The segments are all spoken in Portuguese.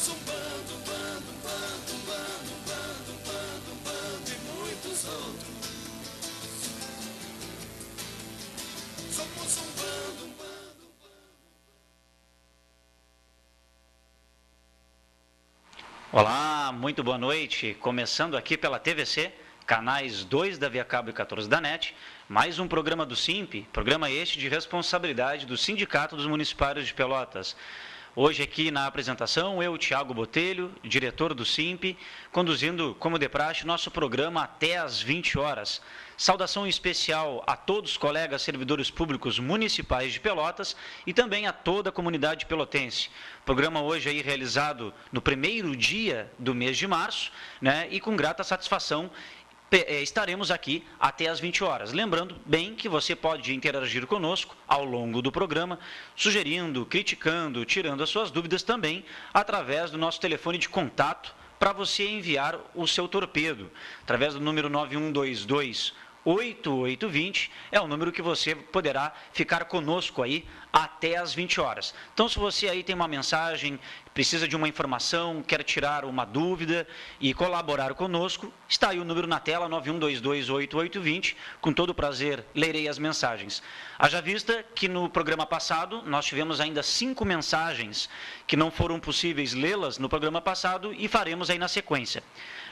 um bando, um bando, um bando, um bando, um bando, um bando, um bando e muitos outros. Somos um bando, um bando, um bando. Olá, muito boa noite. Começando aqui pela TVC, canais 2 da Via Cabo e 14 da NET, mais um programa do SIMP, programa este de responsabilidade do Sindicato dos Municipários de Pelotas. Hoje aqui na apresentação, eu, Thiago Botelho, diretor do SIMP, conduzindo, como de praxe, nosso programa até às 20 horas. Saudação especial a todos os colegas servidores públicos municipais de Pelotas e também a toda a comunidade pelotense. Programa hoje aí realizado no primeiro dia do mês de março, né, e com grata satisfação estaremos aqui até às 20 horas. Lembrando bem que você pode interagir conosco ao longo do programa, sugerindo, criticando, tirando as suas dúvidas também através do nosso telefone de contato para você enviar o seu torpedo, através do número 9122-8820, é o número que você poderá ficar conosco aí até às 20 horas. Então, se você aí tem uma mensagem, precisa de uma informação, quer tirar uma dúvida e colaborar conosco, está aí o número na tela, 9122-8820, com todo prazer lerei as mensagens. Haja vista que no programa passado nós tivemos ainda 5 mensagens que não foram possíveis lê-las no programa passado e faremos aí na sequência.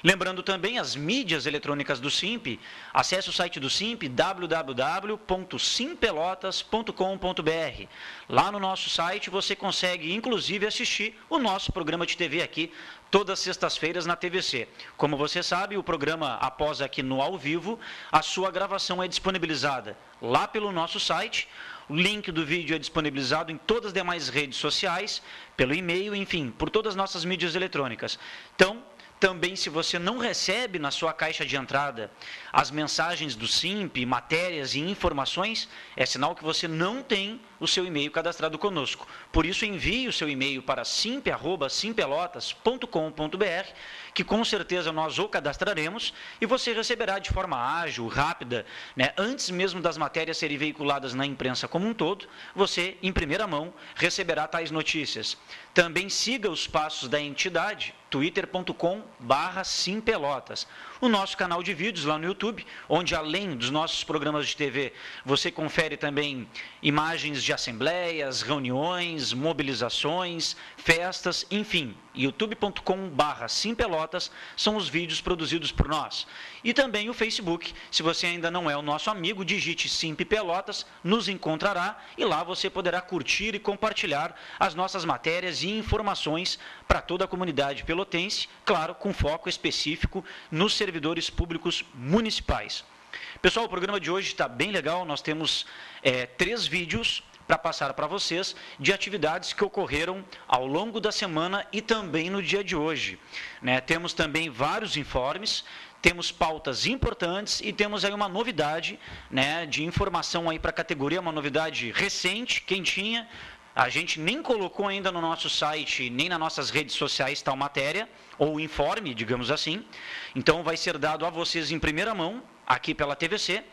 Lembrando também as mídias eletrônicas do SIMP, acesse o site do SIMP, www.simpelotas.com.br. Lá no nosso site você consegue inclusive assistir o nosso programa de TV aqui, todas as sextas-feiras na TVC. Como você sabe, o programa, após aqui no ao vivo, a sua gravação é disponibilizada lá pelo nosso site. O link do vídeo é disponibilizado em todas as demais redes sociais, pelo e-mail, enfim, por todas as nossas mídias eletrônicas. Então, também, se você não recebe na sua caixa de entrada as mensagens do SIMP, matérias e informações, é sinal que você não tem o seu e-mail cadastrado conosco. Por isso, envie o seu e-mail para simp@simpelotas.com.br, que com certeza nós o cadastraremos e você receberá de forma ágil, rápida, né, antes mesmo das matérias serem veiculadas na imprensa como um todo, você, em primeira mão, receberá tais notícias. Também siga os passos da entidade, twitter.com/simpelotas. O nosso canal de vídeos lá no YouTube, onde além dos nossos programas de TV, você confere também imagens de assembleias, reuniões, mobilizações, festas, enfim, youtube.com/simpelotas são os vídeos produzidos por nós. E também o Facebook, se você ainda não é o nosso amigo, digite Simp Pelotas, nos encontrará e lá você poderá curtir e compartilhar as nossas matérias e informações para toda a comunidade pelotense, claro, com foco específico nos servidores públicos municipais. Pessoal, o programa de hoje está bem legal, nós temos 3 vídeos para passar para vocês de atividades que ocorreram ao longo da semana e também no dia de hoje, né? Temos também vários informes, temos pautas importantes e temos aí uma novidade, né, de informação aí para a categoria, uma novidade recente, quentinha. A gente nem colocou ainda no nosso site, nem nas nossas redes sociais tal matéria, ou informe, digamos assim. Então, vai ser dado a vocês em primeira mão, aqui pela TVC.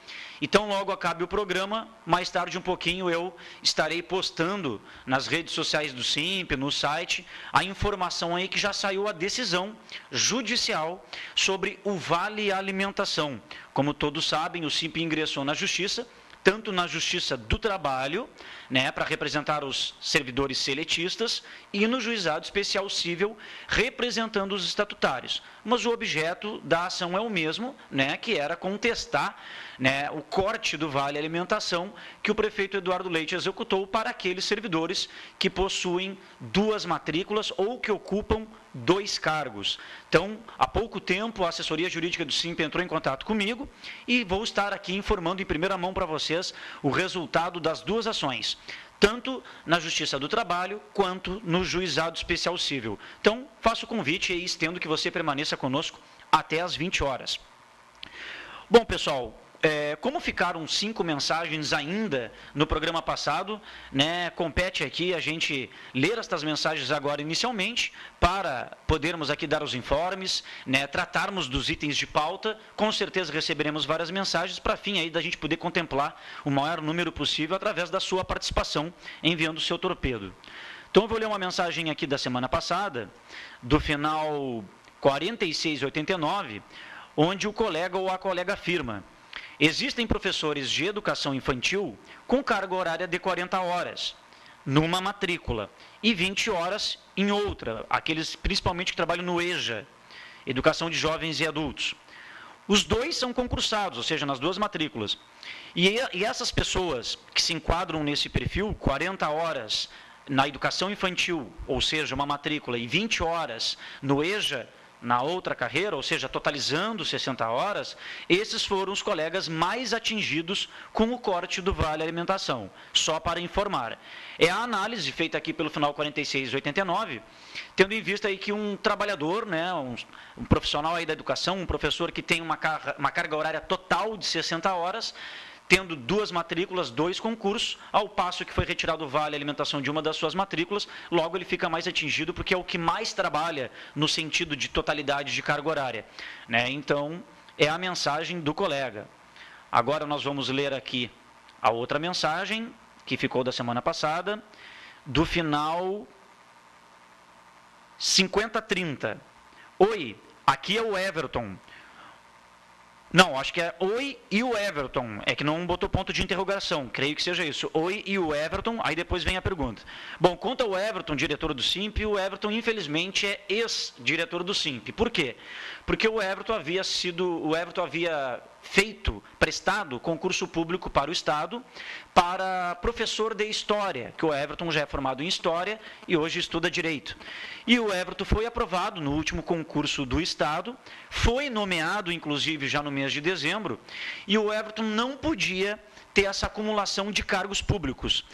Então, logo acabe o programa, mais tarde um pouquinho eu estarei postando nas redes sociais do SIMP, no site, a informação aí que já saiu a decisão judicial sobre o Vale Alimentação. Como todos sabem, o SIMP ingressou na Justiça, tanto na Justiça do Trabalho, né, para representar os servidores seletistas, e no Juizado Especial Cível, representando os estatutários. Mas o objeto da ação é o mesmo, né, que era contestar, né, o corte do Vale Alimentação que o prefeito Eduardo Leite executou para aqueles servidores que possuem 2 matrículas ou que ocupam 2 cargos. Então, há pouco tempo, a assessoria jurídica do SIMP entrou em contato comigo e vou estar aqui informando em primeira mão para vocês o resultado das 2 ações, tanto na Justiça do Trabalho quanto no Juizado Especial Cível. Então, faço o convite e estendo que você permaneça conosco até às 20 horas. Bom, pessoal, como ficaram 5 mensagens ainda no programa passado, né, compete aqui a gente ler estas mensagens agora inicialmente, para podermos aqui dar os informes, né, tratarmos dos itens de pauta. Com certeza receberemos várias mensagens para fim aí da gente poder contemplar o maior número possível através da sua participação, enviando o seu torpedo. Então, eu vou ler uma mensagem aqui da semana passada, do final 4689, onde o colega ou a colega afirma: existem professores de educação infantil com carga horária de 40 horas numa matrícula e 20 horas em outra, aqueles principalmente que trabalham no EJA, Educação de Jovens e Adultos. Os dois são concursados, ou seja, nas duas matrículas. E essas pessoas que se enquadram nesse perfil, 40 horas na educação infantil, ou seja, uma matrícula, e 20 horas no EJA, na outra carreira, ou seja, totalizando 60 horas, esses foram os colegas mais atingidos com o corte do Vale Alimentação, só para informar. É a análise feita aqui pelo final 4689, tendo em vista aí que um trabalhador, né, um profissional aí da educação, um professor que tem uma carga horária total de 60 horas, tendo duas matrículas, 2 concursos, ao passo que foi retirado o Vale Alimentação de uma das suas matrículas, logo ele fica mais atingido, porque é o que mais trabalha no sentido de totalidade de carga horária, né? Então, é a mensagem do colega. Agora nós vamos ler aqui a outra mensagem, que ficou da semana passada, do final 5030. Oi, aqui é o Everton. Não, acho que é oi e o Everton, é que não botou ponto de interrogação, creio que seja isso. Oi e o Everton, aí depois vem a pergunta. Bom, quanto ao Everton, diretor do SIMP, o Everton infelizmente é ex-diretor do SIMP. Por quê? Porque o Everton havia prestado concurso público para o Estado para professor de História, que o Everton já é formado em História e hoje estuda Direito. E o Everton foi aprovado no último concurso do Estado, foi nomeado, inclusive, já no mês de dezembro, e o Everton não podia ter essa acumulação de cargos públicos.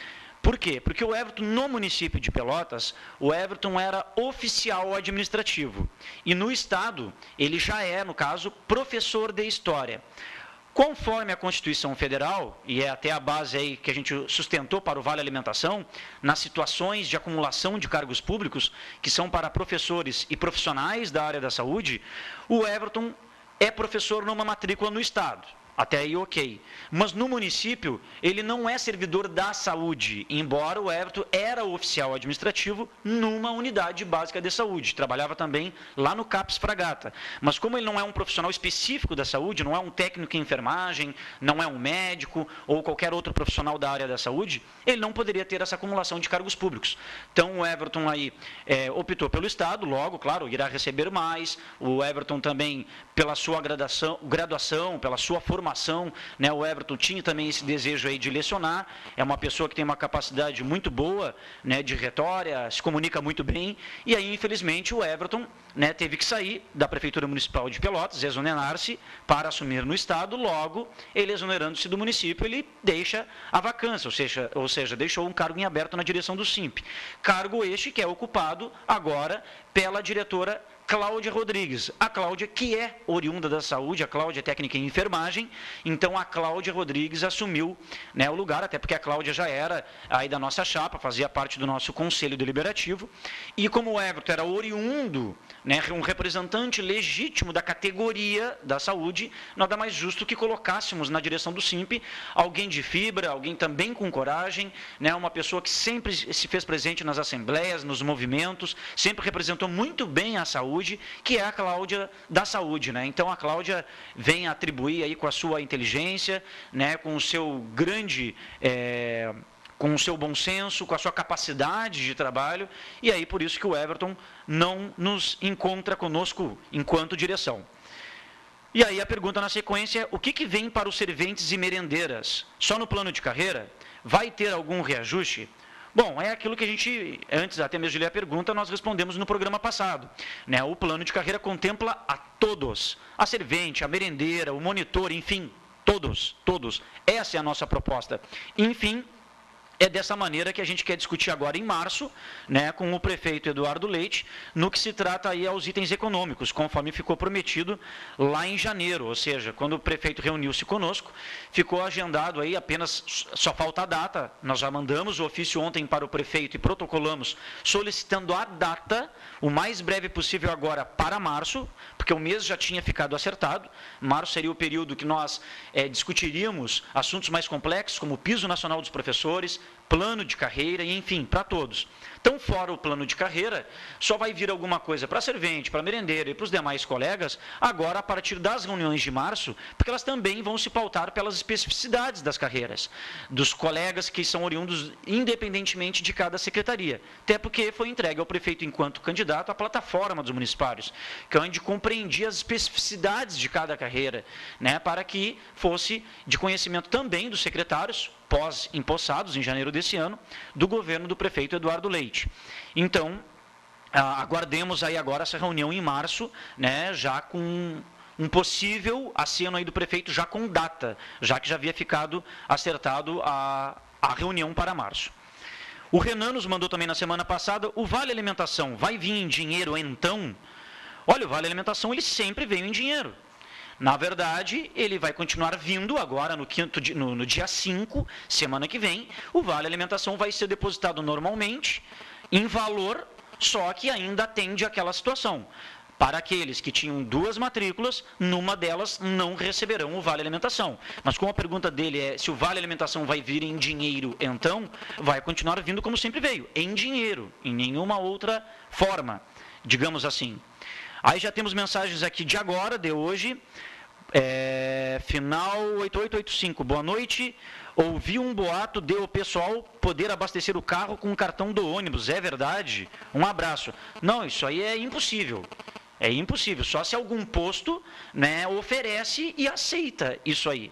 Por quê? Porque o Everton, no município de Pelotas, o Everton era oficial administrativo. E no Estado, ele já é, no caso, professor de História. Conforme a Constituição Federal, e é até a base aí que a gente sustentou para o Vale Alimentação, nas situações de acumulação de cargos públicos, que são para professores e profissionais da área da saúde, o Everton é professor numa matrícula no Estado. Até aí, ok. Mas no município, ele não é servidor da saúde, embora o Everton era oficial administrativo numa unidade básica de saúde. Trabalhava também lá no CAPS Fragata. Mas como ele não é um profissional específico da saúde, não é um técnico em enfermagem, não é um médico ou qualquer outro profissional da área da saúde, ele não poderia ter essa acumulação de cargos públicos. Então, o Everton aí optou pelo Estado, logo, claro, irá receber mais. O Everton também, pela sua graduação, pela sua formação, né, o Everton tinha também esse desejo aí de lecionar, é uma pessoa que tem uma capacidade muito boa, né, de retória, se comunica muito bem, e aí, infelizmente, o Everton, né, teve que sair da Prefeitura Municipal de Pelotas, exonerar-se para assumir no Estado, logo, ele exonerando-se do município, ele deixa a vacância, ou seja, deixou um cargo em aberto na direção do SIMP. Cargo este que é ocupado agora pela diretora Cláudia Rodrigues. A Cláudia, que é oriunda da saúde, a Cláudia é técnica em enfermagem, então a Cláudia Rodrigues assumiu, né, o lugar, até porque a Cláudia já era aí da nossa chapa, fazia parte do nosso Conselho Deliberativo, e como o Everton era oriundo, né, um representante legítimo da categoria da saúde, nada mais justo que colocássemos na direção do SIMP alguém de fibra, alguém também com coragem, né, uma pessoa que sempre se fez presente nas assembleias, nos movimentos, sempre representou muito bem a saúde, que é a Cláudia da saúde, né? Então a Cláudia vem atribuir aí com a sua inteligência, né, com o seu grande, com o seu bom senso, com a sua capacidade de trabalho, e aí por isso que o Everton não nos encontra conosco enquanto direção. E aí a pergunta na sequência, o que vem para os serventes e merendeiras? Só no plano de carreira? Vai ter algum reajuste? Bom, é aquilo que a gente, antes até mesmo de ler a pergunta, nós respondemos no programa passado, né? O plano de carreira contempla a todos, a servente, a merendeira, o monitor, enfim, todos. Essa é a nossa proposta. Enfim, é dessa maneira que a gente quer discutir agora em março, né, com o prefeito Eduardo Leite, no que se trata aí aos itens econômicos, conforme ficou prometido lá em janeiro, ou seja, quando o prefeito reuniu-se conosco, ficou agendado aí apenas, só falta a data, nós já mandamos o ofício ontem para o prefeito e protocolamos solicitando a data, o mais breve possível agora para março, porque o mês já tinha ficado acertado, março seria o período que nós discutiríamos assuntos mais complexos, como o piso nacional dos professores, plano de carreira, enfim, para todos. Então, fora o plano de carreira, só vai vir alguma coisa para servente, para merendeiro e para os demais colegas, agora a partir das reuniões de março, porque elas também vão se pautar pelas especificidades das carreiras, dos colegas que são oriundos independentemente de cada secretaria. Até porque foi entregue ao prefeito, enquanto candidato, a plataforma dos municipários, que é onde compreendia as especificidades de cada carreira, né, para que fosse de conhecimento também dos secretários, pós-empossados em janeiro desse ano, do governo do prefeito Eduardo Leite. Então, aguardemos aí agora essa reunião em março, né, já com um possível aceno aí do prefeito, já com data, já que já havia ficado acertado a reunião para março. O Renan nos mandou também na semana passada, o Vale Alimentação vai vir em dinheiro então? Olha, o Vale Alimentação ele sempre veio em dinheiro. Na verdade, ele vai continuar vindo agora no dia 5, semana que vem. O Vale Alimentação vai ser depositado normalmente, em valor, só que ainda atende àquela situação. Para aqueles que tinham 2 matrículas, numa delas não receberão o Vale Alimentação. Mas como a pergunta dele é se o Vale Alimentação vai vir em dinheiro, então vai continuar vindo como sempre veio, em dinheiro, em nenhuma outra forma, digamos assim. Aí já temos mensagens aqui de agora, de hoje, final 8885, boa noite, ouvi um boato de o pessoal poder abastecer o carro com o cartão do ônibus, é verdade? Um abraço. Não, isso aí é impossível, só se algum posto, né, oferece e aceita isso aí.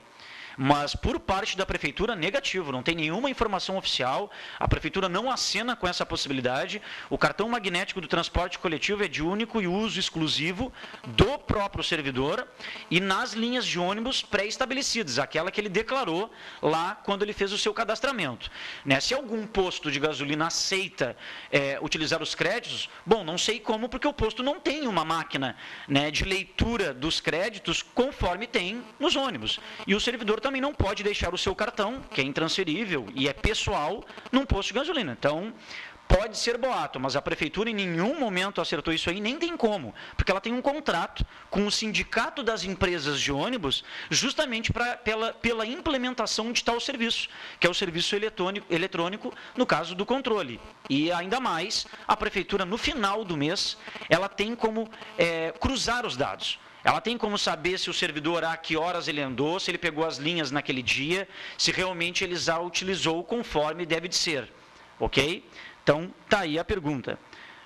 Mas por parte da prefeitura, negativo, não tem nenhuma informação oficial, a prefeitura não acena com essa possibilidade, o cartão magnético do transporte coletivo é de único e uso exclusivo do próprio servidor e nas linhas de ônibus pré-estabelecidas, aquela que ele declarou lá quando ele fez o seu cadastramento. Né? Se algum posto de gasolina aceita utilizar os créditos, bom, não sei como, porque o posto não tem uma máquina, né, de leitura dos créditos conforme tem nos ônibus. E o servidor também não pode deixar o seu cartão, que é intransferível e é pessoal, num posto de gasolina. Então, pode ser boato, mas a prefeitura em nenhum momento acertou isso aí, nem tem como, porque ela tem um contrato com o sindicato das empresas de ônibus, justamente pela implementação de tal serviço, que é o serviço eletrônico, no caso do controle. E ainda mais, a prefeitura, no final do mês, ela tem como cruzar os dados. Ela tem como saber se o servidor, a que horas ele andou, se ele pegou as linhas naquele dia, se realmente ele já utilizou conforme deve de ser. Ok? Então, está aí a pergunta.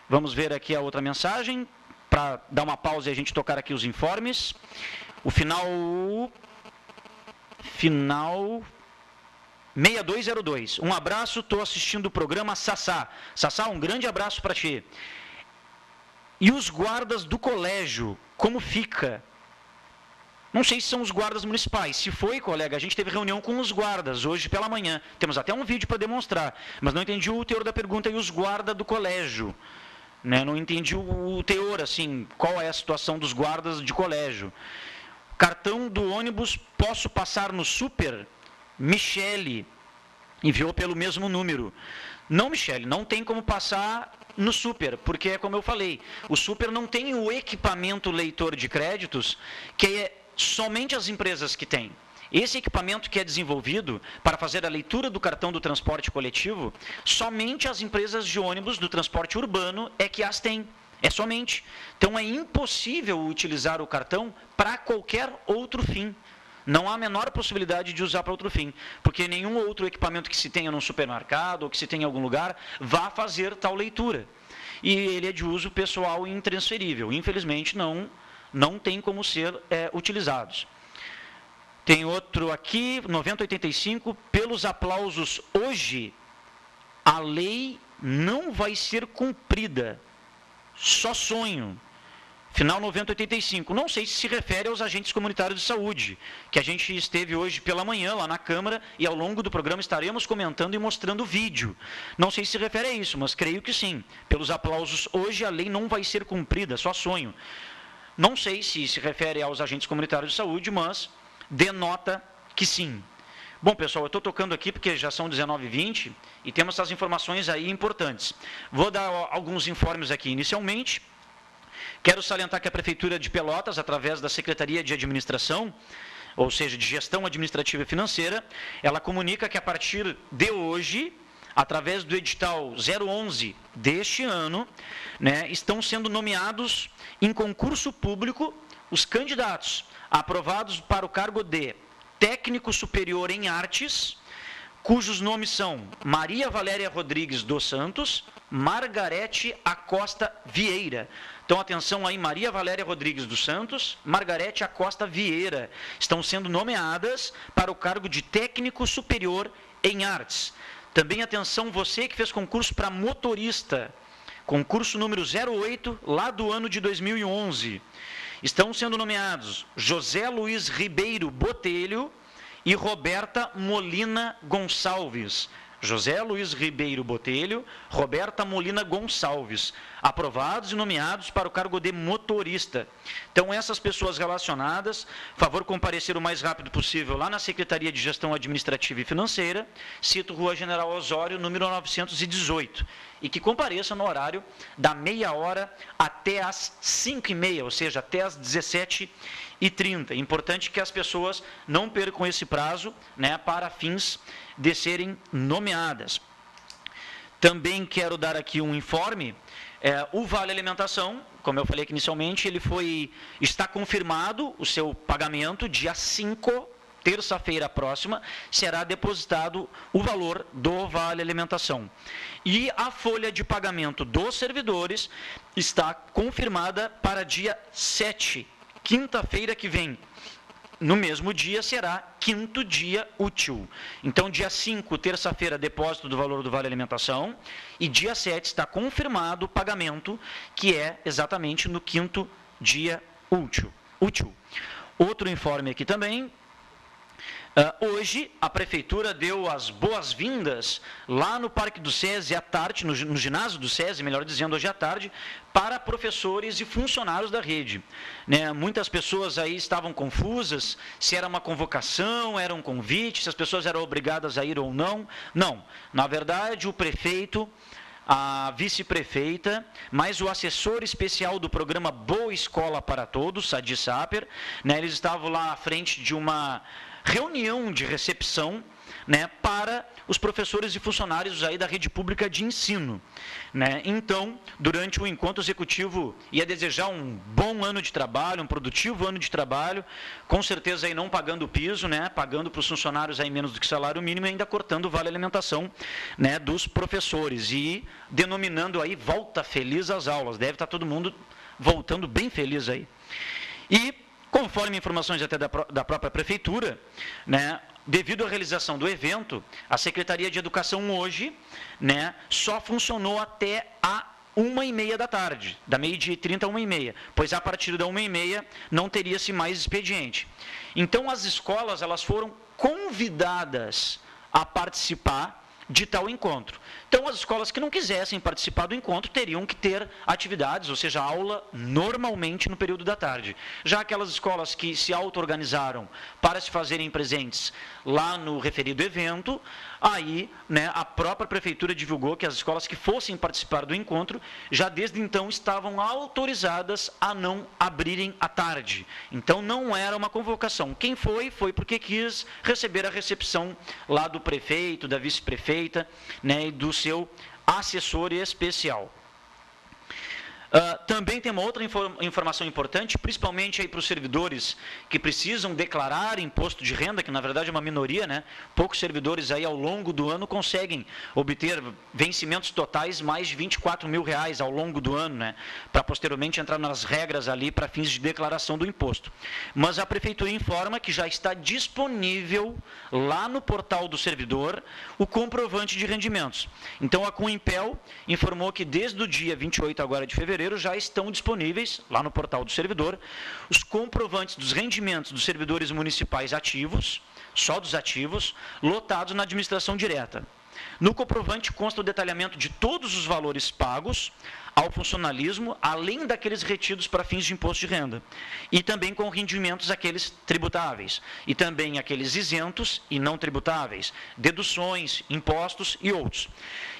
Vamos ver aqui a outra mensagem, para dar uma pausa e a gente tocar aqui os informes. O final 6202. Um abraço, estou assistindo o programa Sassá. Sassá, um grande abraço para ti. E os guardas do colégio, como fica? Não sei se são os guardas municipais. Se foi, colega, a gente teve reunião com os guardas hoje pela manhã. Temos até um vídeo para demonstrar, mas não entendi o teor da pergunta e os guardas do colégio. Né? Não entendi o teor, assim, qual é a situação dos guardas de colégio. Cartão do ônibus, posso passar no super? Michele enviou pelo mesmo número. Não, Michele, não tem como passar no super, porque é como eu falei, o super não tem o equipamento leitor de créditos, que é somente as empresas que têm. Esse equipamento que é desenvolvido para fazer a leitura do cartão do transporte coletivo, somente as empresas de ônibus do transporte urbano é que as têm. É somente. Então é impossível utilizar o cartão para qualquer outro fim. Não há a menor possibilidade de usar para outro fim, porque nenhum outro equipamento que se tenha num supermercado ou que se tenha em algum lugar vá fazer tal leitura. E ele é de uso pessoal e intransferível. Infelizmente, não tem como ser utilizados. Tem outro aqui, 9085, pelos aplausos hoje, a lei não vai ser cumprida. Só sonho. Final 9085. Não sei se se refere aos agentes comunitários de saúde, que a gente esteve hoje pela manhã lá na Câmara e ao longo do programa estaremos comentando e mostrando o vídeo. Não sei se se refere a isso, mas creio que sim. Pelos aplausos, hoje a lei não vai ser cumprida, só sonho. Não sei se se refere aos agentes comunitários de saúde, mas denota que sim. Bom, pessoal, eu estou tocando aqui porque já são 19h20 e temos essas informações aí importantes. Vou dar alguns informes aqui inicialmente. Quero salientar que a Prefeitura de Pelotas, através da Secretaria de Administração, ou seja, de Gestão Administrativa e Financeira, ela comunica que a partir de hoje, através do edital 011 deste ano, né, estão sendo nomeados em concurso público os candidatos aprovados para o cargo de técnico superior em artes, cujos nomes são Maria Valéria Rodrigues dos Santos, Margarete Acosta Vieira. Então, atenção aí, Maria Valéria Rodrigues dos Santos, Margarete Acosta Vieira, estão sendo nomeadas para o cargo de técnico superior em artes. Também, atenção, você que fez concurso para motorista, concurso número 08, lá do ano de 2011. Estão sendo nomeados José Luiz Ribeiro Botelho e Roberta Molina Gonçalves. José Luiz Ribeiro Botelho, Roberta Molina Gonçalves, aprovados e nomeados para o cargo de motorista. Então, essas pessoas relacionadas, favor comparecer o mais rápido possível lá na Secretaria de Gestão Administrativa e Financeira, cito Rua General Osório, número 918, e que compareçam no horário da meia hora até às 5h30, ou seja, até às 17h30. Importante que as pessoas não percam esse prazo, né, para fins de serem nomeadas. Também quero dar aqui um informe, o Vale Alimentação, como eu falei aqui inicialmente, está confirmado o seu pagamento, dia 5, terça-feira próxima, será depositado o valor do Vale Alimentação. E a folha de pagamento dos servidores está confirmada para dia 7, quinta-feira que vem. No mesmo dia será quinto dia útil. Então, dia 5, terça-feira, depósito do valor do Vale Alimentação. E dia 7 está confirmado o pagamento, que é exatamente no quinto dia útil. Outro informe aqui também. Hoje, a Prefeitura deu as boas-vindas lá no Parque do SESI à tarde, no ginásio do SESI, melhor dizendo, hoje à tarde, para professores e funcionários da rede. Né, muitas pessoas aí estavam confusas, se era uma convocação, era um convite, se as pessoas eram obrigadas a ir ou não. Não, na verdade, o prefeito, a vice-prefeita, mais o assessor especial do programa Boa Escola para Todos, Sadi Saper, né, eles estavam lá à frente de uma reunião de recepção, né, para os professores e funcionários aí da rede pública de ensino. Né? Então, durante o encontro executivo, ia desejar um bom ano de trabalho, um produtivo ano de trabalho, com certeza aí não pagando o piso, né, pagando para os funcionários aí menos do que salário mínimo e ainda cortando o vale alimentação, né, dos professores e denominando aí volta feliz às aulas. Deve estar todo mundo voltando bem feliz aí. E conforme informações até da própria Prefeitura, né, devido à realização do evento, a Secretaria de Educação hoje, né, só funcionou até a 1h30 da tarde, da 12h30 a 1h30, pois a partir da 1h30 não teria-se mais expediente. Então, as escolas elas foram convidadas a participar de tal encontro. Então, as escolas que não quisessem participar do encontro teriam que ter atividades, ou seja, aula normalmente no período da tarde. Já aquelas escolas que se auto-organizaram para se fazerem presentes lá no referido evento, aí, né, a própria Prefeitura divulgou que as escolas que fossem participar do encontro, já desde então estavam autorizadas a não abrirem à tarde. Então, não era uma convocação. Quem foi porque quis receber a recepção lá do prefeito, da vice-prefeita, né, e do seu assessor especial. Também tem uma outra informação importante, principalmente para os servidores que precisam declarar imposto de renda, que na verdade é uma minoria, né? Poucos servidores aí ao longo do ano conseguem obter vencimentos totais mais de R$24 mil ao longo do ano, né? Para posteriormente entrar nas regras ali para fins de declaração do imposto. Mas a Prefeitura informa que já está disponível lá no portal do servidor o comprovante de rendimentos. Então a Coimpel informou que desde o dia 28 agora de fevereiro já estão disponíveis, lá no portal do servidor, os comprovantes dos rendimentos dos servidores municipais ativos, só dos ativos, lotados na administração direta. No comprovante consta o detalhamento de todos os valores pagos ao funcionalismo, além daqueles retidos para fins de imposto de renda, e também com rendimentos aqueles tributáveis, e também aqueles isentos e não tributáveis, deduções, impostos e outros.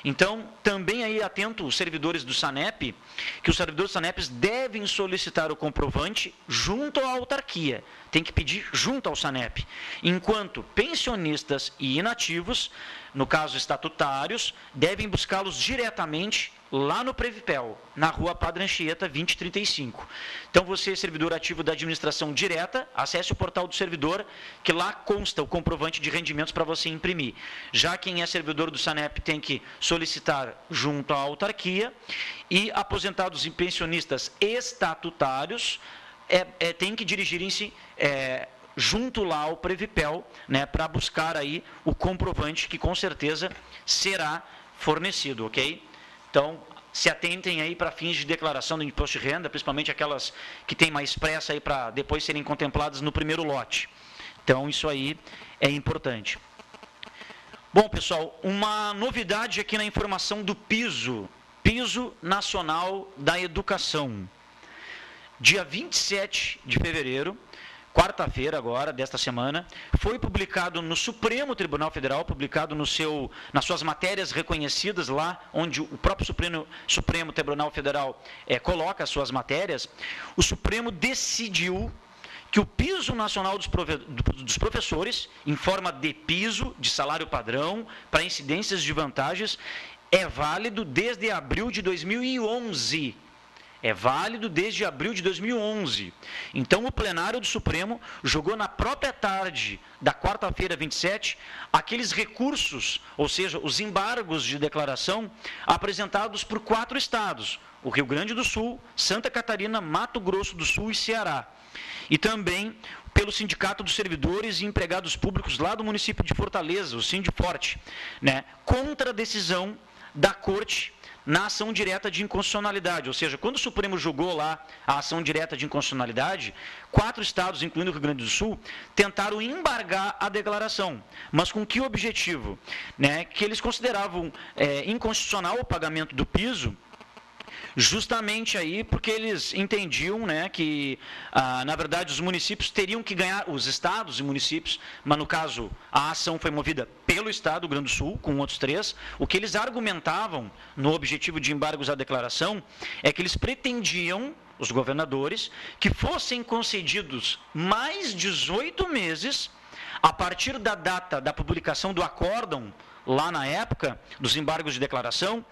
Então, também aí atento os servidores do SANEP, que os servidores do SANEP devem solicitar o comprovante junto à autarquia, tem que pedir junto ao SANEP, enquanto pensionistas e inativos no caso estatutários, devem buscá-los diretamente lá no Previpel, na rua Padre Anchieta, 2035. Então, você, servidor ativo da administração direta, acesse o portal do servidor, que lá consta o comprovante de rendimentos para você imprimir. Já quem é servidor do SANEP tem que solicitar junto à autarquia, e aposentados e pensionistas estatutários tem que dirigirem-se junto lá ao Previpel, né, para buscar aí o comprovante que com certeza será fornecido, ok? Então, se atentem aí para fins de declaração do imposto de renda, principalmente aquelas que têm mais pressa aí para depois serem contempladas no primeiro lote. Então, isso aí é importante. Bom, pessoal, uma novidade aqui na informação do Piso Nacional da Educação. Dia 27 de fevereiro, quarta-feira agora, desta semana, foi publicado no Supremo Tribunal Federal, publicado nas suas matérias reconhecidas lá, onde o próprio Supremo Tribunal Federal coloca as suas matérias. O Supremo decidiu que o piso nacional dos professores, em forma de piso, de salário padrão, para incidências de vantagens, é válido desde abril de 2011. É válido desde abril de 2011. Então, o plenário do Supremo jogou na própria tarde da quarta-feira, 27, aqueles recursos, ou seja, os embargos de declaração apresentados por 4 estados, o Rio Grande do Sul, Santa Catarina, Mato Grosso do Sul e Ceará. E também pelo Sindicato dos Servidores e Empregados Públicos lá do município de Fortaleza, o Sindiforte, né, contra a decisão da Corte na ação direta de inconstitucionalidade. Ou seja, quando o Supremo julgou lá a ação direta de inconstitucionalidade, 4 estados, incluindo o Rio Grande do Sul, tentaram embargar a declaração. Mas com que objetivo? Né, que eles consideravam inconstitucional o pagamento do piso, justamente aí porque eles entendiam, né, que, na verdade, os municípios teriam que ganhar, os estados e municípios, mas no caso a ação foi movida pelo estado do Rio Grande do Sul, com outros 3, o que eles argumentavam no objetivo de embargos à declaração é que eles pretendiam, os governadores, que fossem concedidos mais 18 meses a partir da data da publicação do acórdão, lá na época, dos embargos de declaração,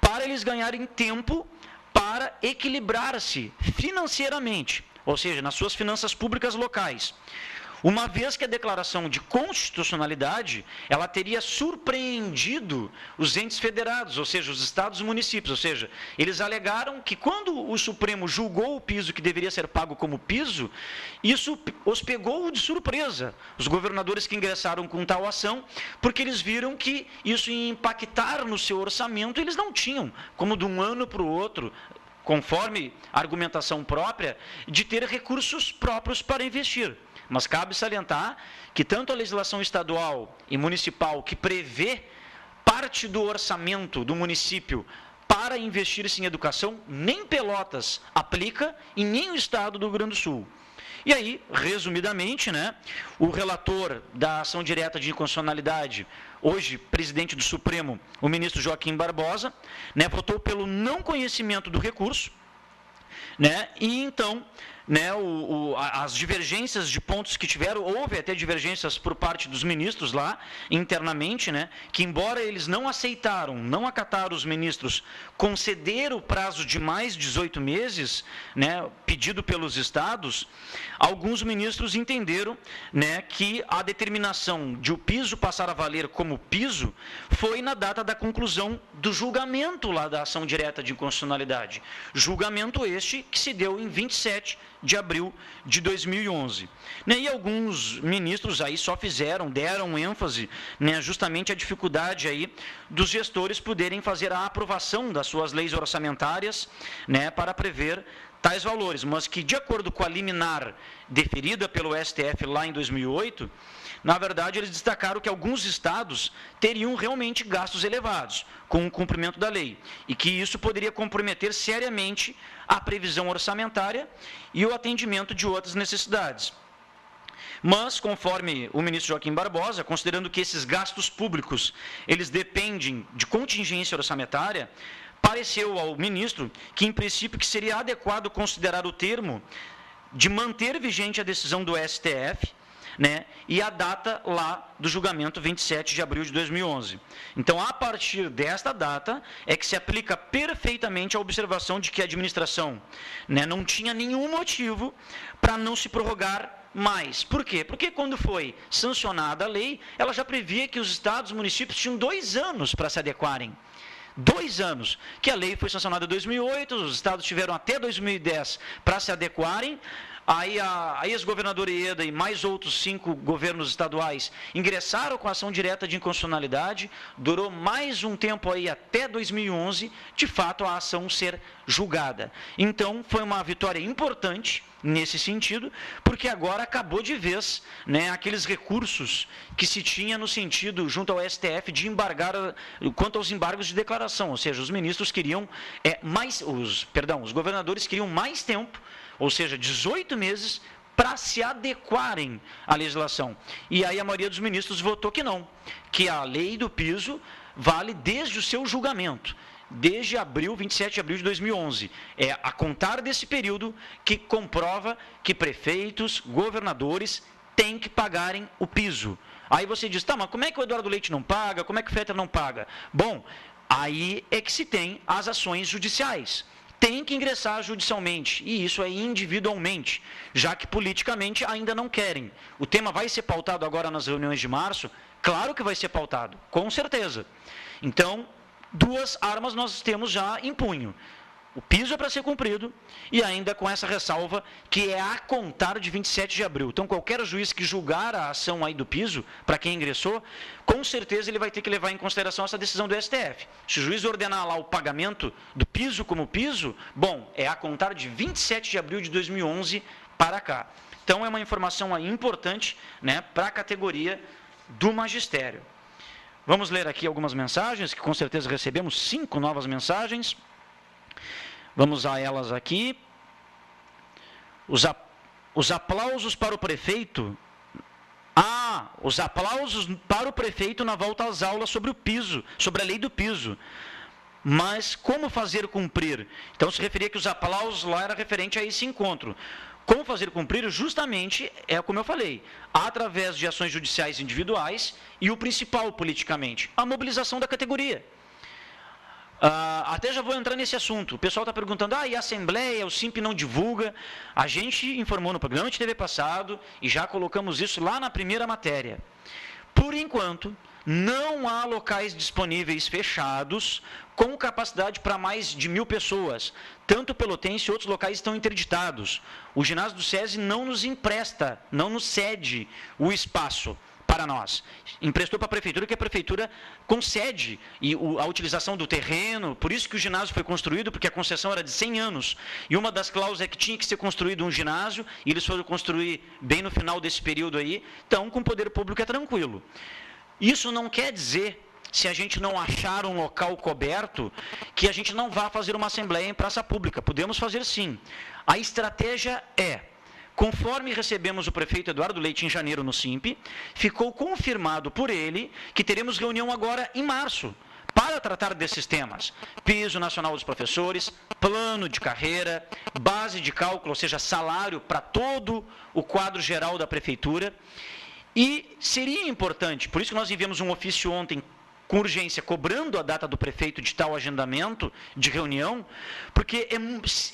para eles ganharem tempo para equilibrar-se financeiramente, ou seja, nas suas finanças públicas locais. Uma vez que a declaração de constitucionalidade, ela teria surpreendido os entes federados, ou seja, os estados e municípios, ou seja, eles alegaram que quando o Supremo julgou o piso que deveria ser pago como piso, isso os pegou de surpresa, os governadores que ingressaram com tal ação, porque eles viram que isso ia impactar no seu orçamento, e eles não tinham, como de um ano para o outro, conforme a argumentação própria, de ter recursos próprios para investir. Mas cabe salientar que tanto a legislação estadual e municipal, que prevê parte do orçamento do município para investir-se em educação, nem Pelotas aplica e nem o estado do Rio Grande do Sul. E aí, resumidamente, né, o relator da ação direta de inconstitucionalidade, hoje presidente do Supremo, o ministro Joaquim Barbosa, né, votou pelo não conhecimento do recurso, né, e então, né, as divergências de pontos que tiveram, houve até divergências por parte dos ministros lá, internamente, né, que embora eles não acataram os ministros conceder o prazo de mais 18 meses, né, pedido pelos estados, alguns ministros entenderam, né, que a determinação de o piso passar a valer como piso foi na data da conclusão do julgamento lá da ação direta de inconstitucionalidade. Julgamento este que se deu em 27 de abril de 2011. E alguns ministros aí só deram ênfase, né, justamente à dificuldade aí dos gestores poderem fazer a aprovação das suas leis orçamentárias, né, para prever tais valores, mas que, de acordo com a liminar deferida pelo STF lá em 2008, na verdade, eles destacaram que alguns estados teriam realmente gastos elevados com o cumprimento da lei e que isso poderia comprometer seriamente a previsão orçamentária e o atendimento de outras necessidades. Mas, conforme o ministro Joaquim Barbosa, considerando que esses gastos públicos, eles dependem de contingência orçamentária, pareceu ao ministro que, em princípio, que seria adequado considerar o termo de manter vigente a decisão do STF, né, e a data lá do julgamento 27 de abril de 2011. Então, a partir desta data, é que se aplica perfeitamente a observação de que a administração, né, não tinha nenhum motivo para não se prorrogar mais. Por quê? Porque quando foi sancionada a lei, ela já previa que os estados e municípios tinham 2 anos para se adequarem. 2 anos, que a lei foi sancionada em 2008, os estados tiveram até 2010 para se adequarem. Aí a ex-governadora Ieda e mais outros 5 governos estaduais ingressaram com a ação direta de inconstitucionalidade, durou mais um tempo aí até 2011, de fato a ação ser julgada. Então foi uma vitória importante nesse sentido, porque agora acabou de vez, né, aqueles recursos que se tinha no sentido, junto ao STF, de embargar, quanto aos embargos de declaração, ou seja, os ministros queriam os governadores queriam mais tempo, ou seja, 18 meses, para se adequarem à legislação. E aí a maioria dos ministros votou que não, que a lei do piso vale desde o seu julgamento, desde 27 de abril de 2011. É a contar desse período que comprova que prefeitos, governadores têm que pagarem o piso. Aí você diz, tá, mas como é que o Eduardo Leite não paga? Como é que o Fetter não paga? Bom, aí é que se tem as ações judiciais. Tem que ingressar judicialmente, e isso é individualmente, já que politicamente ainda não querem. O tema vai ser pautado agora nas reuniões de março? Claro que vai ser pautado, com certeza. Então, 2 armas nós temos já em punho. O piso é para ser cumprido, e ainda com essa ressalva, que é a contar de 27 de abril. Então, qualquer juiz que julgar a ação aí do piso, para quem ingressou, com certeza ele vai ter que levar em consideração essa decisão do STF. Se o juiz ordenar lá o pagamento do piso como piso, bom, é a contar de 27 de abril de 2011 para cá. Então, é uma informação aí importante, né, para a categoria do magistério. Vamos ler aqui algumas mensagens, que com certeza recebemos 5 novas mensagens. Vamos a elas aqui. Os aplausos para o prefeito. Os aplausos para o prefeito na volta às aulas sobre o piso, sobre a lei do piso. Mas como fazer cumprir? Então se referia que os aplausos lá era referente a esse encontro. Como fazer cumprir? Justamente, é como eu falei, através de ações judiciais individuais e o principal politicamente, a mobilização da categoria. Até já vou entrar nesse assunto. O pessoal está perguntando, e a Assembleia, o SIMP não divulga? A gente informou no programa de TV passado e já colocamos isso lá na primeira matéria. Por enquanto, não há locais disponíveis fechados com capacidade para mais de 1.000 pessoas. Tanto Pelotense e outros locais estão interditados. O ginásio do SESI não nos empresta, não nos cede o espaço para nós. Emprestou para a prefeitura, que a prefeitura concede a utilização do terreno, por isso que o ginásio foi construído, porque a concessão era de 100 anos. E uma das cláusulas é que tinha que ser construído um ginásio, e eles foram construir bem no final desse período aí, então com o poder público é tranquilo. Isso não quer dizer, se a gente não achar um local coberto, que a gente não vá fazer uma assembleia em praça pública. Podemos fazer sim. A estratégia é, conforme recebemos o prefeito Eduardo Leite em janeiro no SIMP, ficou confirmado por ele que teremos reunião agora em março, para tratar desses temas. Piso nacional dos professores, plano de carreira, base de cálculo, ou seja, salário para todo o quadro geral da prefeitura. E seria importante, por isso que nós enviamos um ofício ontem com urgência, cobrando a data do prefeito de tal agendamento de reunião, porque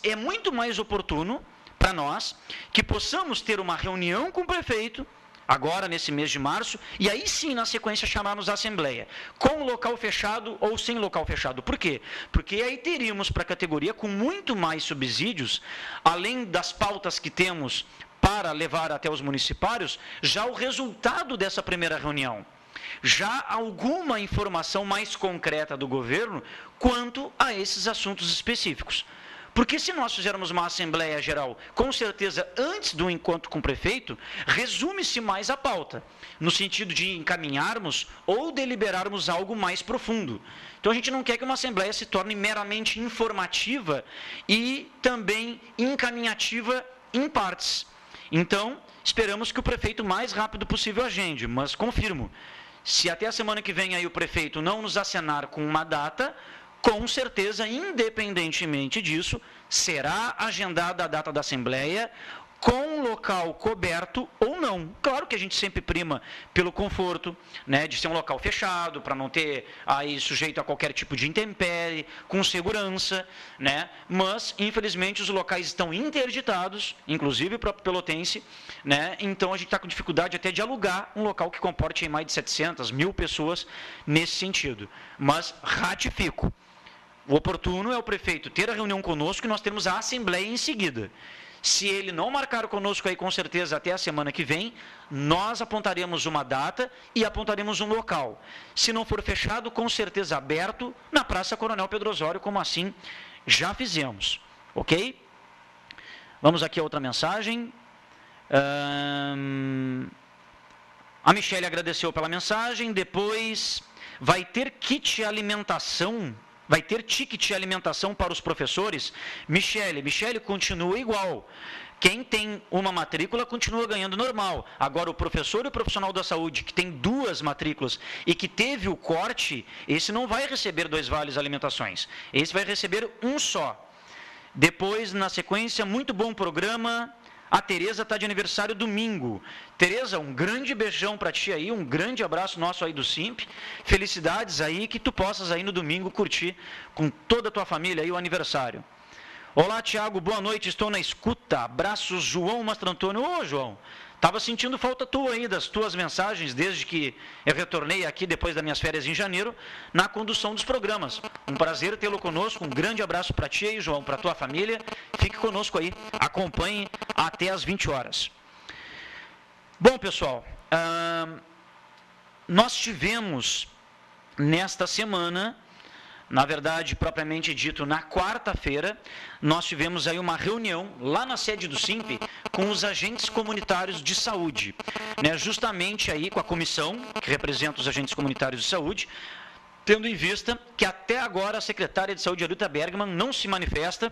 é muito mais oportuno para nós que possamos ter uma reunião com o prefeito, agora nesse mês de março, e aí sim, na sequência, chamarmos a Assembleia, com local fechado ou sem local fechado. Por quê? Porque aí teríamos para a categoria com muito mais subsídios, além das pautas que temos para levar até os municipários, já o resultado dessa primeira reunião. Já alguma informação mais concreta do governo quanto a esses assuntos específicos. Porque se nós fizermos uma Assembleia Geral, com certeza, antes do encontro com o prefeito, resume-se mais a pauta, no sentido de encaminharmos ou deliberarmos algo mais profundo. Então a gente não quer que uma Assembleia se torne meramente informativa e também encaminhativa em partes. Então, esperamos que o prefeito o mais rápido possível agende, mas confirmo, se até a semana que vem aí o prefeito não nos acenar com uma data, com certeza, independentemente disso, será agendada a data da Assembleia com local coberto ou não. Claro que a gente sempre prima pelo conforto, né, de ser um local fechado, para não ter aí sujeito a qualquer tipo de intempérie, com segurança, né, mas, infelizmente, os locais estão interditados, inclusive o próprio Pelotense, né, então a gente está com dificuldade até de alugar um local que comporte aí mais de 700, 1.000 pessoas nesse sentido. Mas ratifico, o oportuno é o prefeito ter a reunião conosco e nós termos a assembleia em seguida. Se ele não marcar conosco aí, com certeza, até a semana que vem, nós apontaremos uma data e apontaremos um local. Se não for fechado, com certeza aberto, na Praça Coronel Pedro Osório, como assim já fizemos. Ok? Vamos aqui a outra mensagem. A Michele agradeceu pela mensagem. Depois, vai ter kit alimentação... Vai ter ticket de alimentação para os professores? Michele, continua igual. Quem tem uma matrícula continua ganhando normal. Agora, o professor e o profissional da saúde, que tem 2 matrículas e que teve o corte, esse não vai receber 2 vales alimentações. Esse vai receber um só. Depois, na sequência, muito bom programa. A Tereza está de aniversário domingo. Tereza, um grande beijão para ti aí, um grande abraço nosso aí do Simp. Felicidades aí, que tu possas aí no domingo curtir com toda a tua família aí o aniversário. Olá, Tiago, boa noite, estou na escuta. Abraços, João Mastrantônio. Ô, João, estava sentindo falta tua aí, das tuas mensagens, desde que eu retornei aqui depois das minhas férias em janeiro, na condução dos programas. Um prazer tê-lo conosco, um grande abraço para ti aí, João, para tua família. Fique conosco aí, acompanhe até às 20 horas. Bom, pessoal, nós tivemos nesta semana, na verdade, propriamente dito, na quarta-feira, nós tivemos aí uma reunião lá na sede do Simp com os agentes comunitários de saúde, né, justamente aí com a comissão que representa os agentes comunitários de saúde, tendo em vista que até agora a secretária de saúde, Arita Bergman, não se manifesta,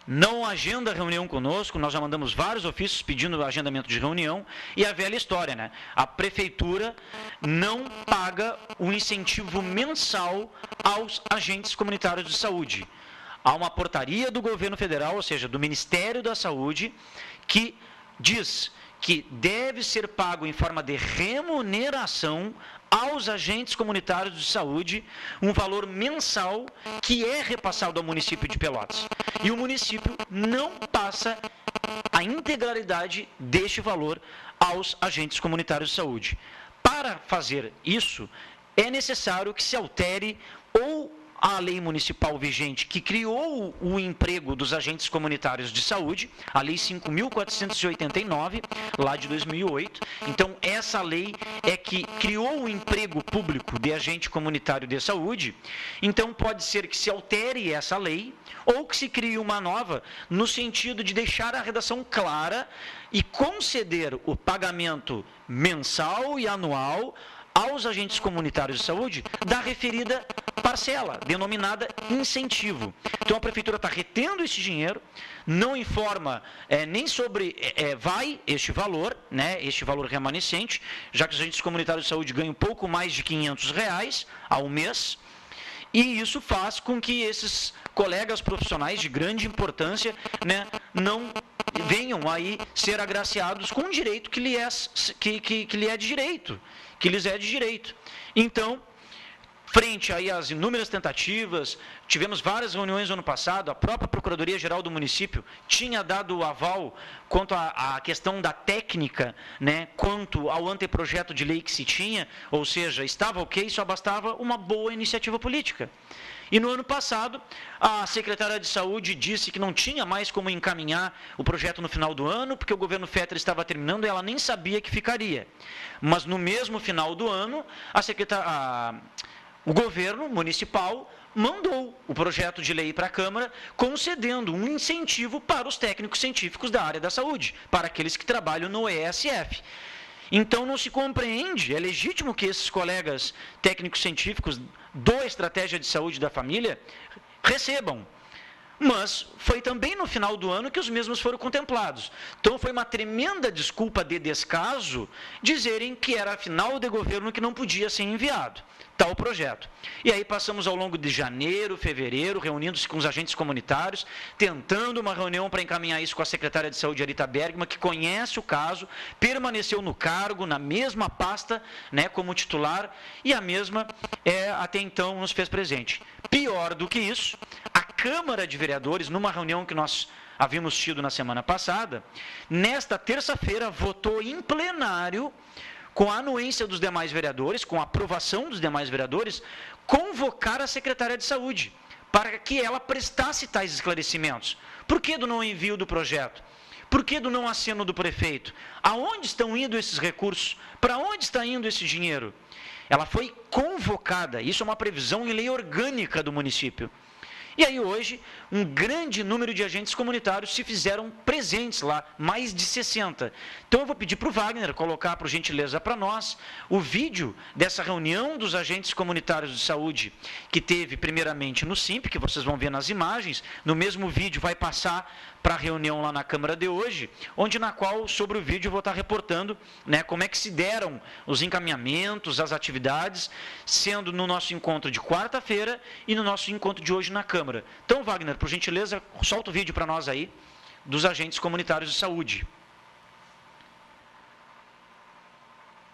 não agenda reunião conosco. Nós já mandamos vários ofícios pedindo o agendamento de reunião, e a velha história, né? A prefeitura não paga o incentivo mensal aos agentes comunitários de saúde. Há uma portaria do governo federal, ou seja, do Ministério da Saúde, que diz que deve ser pago em forma de remuneração aos agentes comunitários de saúde um valor mensal que é repassado ao município de Pelotas. E o município não passa a integralidade deste valor aos agentes comunitários de saúde. Para fazer isso, é necessário que se altere ou a lei municipal vigente que criou o emprego dos agentes comunitários de saúde, a Lei 5.489, lá de 2008. Então, essa lei é que criou o emprego público de agente comunitário de saúde. Então, pode ser que se altere essa lei ou que se crie uma nova, no sentido de deixar a redação clara e conceder o pagamento mensal e anual aos agentes comunitários de saúde da referida parcela, denominada incentivo. Então, a prefeitura está retendo esse dinheiro, não informa nem sobre vai este valor, né, este valor remanescente, já que os agentes comunitários de saúde ganham pouco mais de R$500 ao mês, e isso faz com que esses colegas profissionais de grande importância, né, não venham aí ser agraciados com um direito que lhe é de direito, que lhes é de direito. Então, frente aí às inúmeras tentativas, tivemos várias reuniões no ano passado, a própria Procuradoria-Geral do município tinha dado o aval quanto à questão da técnica, né, quanto ao anteprojeto de lei que se tinha, ou seja, estava ok, só bastava uma boa iniciativa política. E no ano passado, a secretária de Saúde disse que não tinha mais como encaminhar o projeto no final do ano, porque o governo Fetter estava terminando e ela nem sabia que ficaria. Mas no mesmo final do ano, o governo municipal mandou o projeto de lei para a Câmara, concedendo um incentivo para os técnicos científicos da área da saúde, para aqueles que trabalham no ESF. Então, não se compreende, é legítimo que esses colegas técnicos científicos do Estratégia de Saúde da Família recebam. mas foi também no final do ano que os mesmos foram contemplados. Então foi uma tremenda desculpa de descaso dizerem que era final de governo que não podia ser enviado tal projeto. E aí passamos ao longo de janeiro, fevereiro, reunindo-se com os agentes comunitários, tentando uma reunião para encaminhar isso com a secretária de Saúde, Arita Bergman, que conhece o caso, permaneceu no cargo, na mesma pasta, né, como titular, e a mesma até então nos fez presente. Pior do que isso, a Câmara de Vereadores, numa reunião que nós havíamos tido na semana passada, nesta terça-feira votou em plenário, com a anuência dos demais vereadores, com a aprovação dos demais vereadores, convocar a secretária de Saúde, para que ela prestasse tais esclarecimentos. Por que do não envio do projeto? Por que do não aceno do prefeito? Aonde estão indo esses recursos? Para onde está indo esse dinheiro? Ela foi convocada, isso é uma previsão em lei orgânica do município. E aí hoje, um grande número de agentes comunitários se fizeram presentes lá, mais de 60. Então eu vou pedir para o Wagner colocar, por gentileza, para nós, o vídeo dessa reunião dos agentes comunitários de saúde, que teve primeiramente no SIMP, que vocês vão ver nas imagens, no mesmo vídeo vai passar para a reunião lá na Câmara de hoje, onde na qual, sobre o vídeo, eu vou estar reportando, né, como é que se deram os encaminhamentos, as atividades, sendo no nosso encontro de quarta-feira e no nosso encontro de hoje na Câmara. Então, Wagner, por gentileza, solta o vídeo para nós aí, dos agentes comunitários de saúde.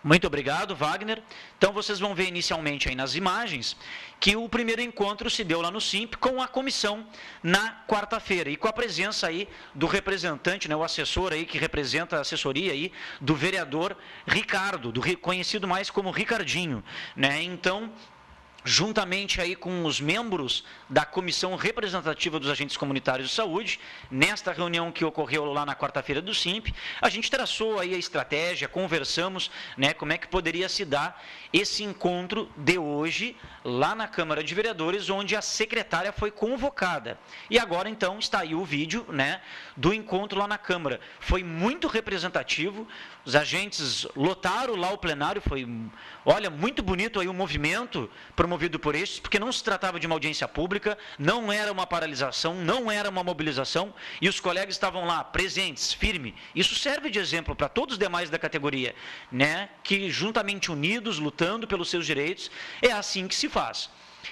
Muito obrigado, Wagner. Então, vocês vão ver inicialmente aí nas imagens que o primeiro encontro se deu lá no SIMP com a comissão na quarta-feira e com a presença aí do representante, né, o assessor aí que representa a assessoria aí do vereador Ricardo, conhecido mais como Ricardinho, né? Então, juntamente aí com os membros da comissão representativa dos agentes comunitários de saúde, nesta reunião que ocorreu lá na quarta-feira do SIMP, a gente traçou aí a estratégia, conversamos, né, como é que poderia se dar esse encontro de hoje lá na Câmara de Vereadores, onde a secretária foi convocada. E agora então está aí o vídeo, né, do encontro lá na Câmara. Foi muito representativo, os agentes lotaram lá o plenário, foi, olha, muito bonito aí o movimento promovido por estes, porque não se tratava de uma audiência pública, não era uma paralisação, não era uma mobilização, e os colegas estavam lá, presentes, firme. Isso serve de exemplo para todos os demais da categoria, né, que juntamente unidos, lutando pelos seus direitos, é assim que se faz.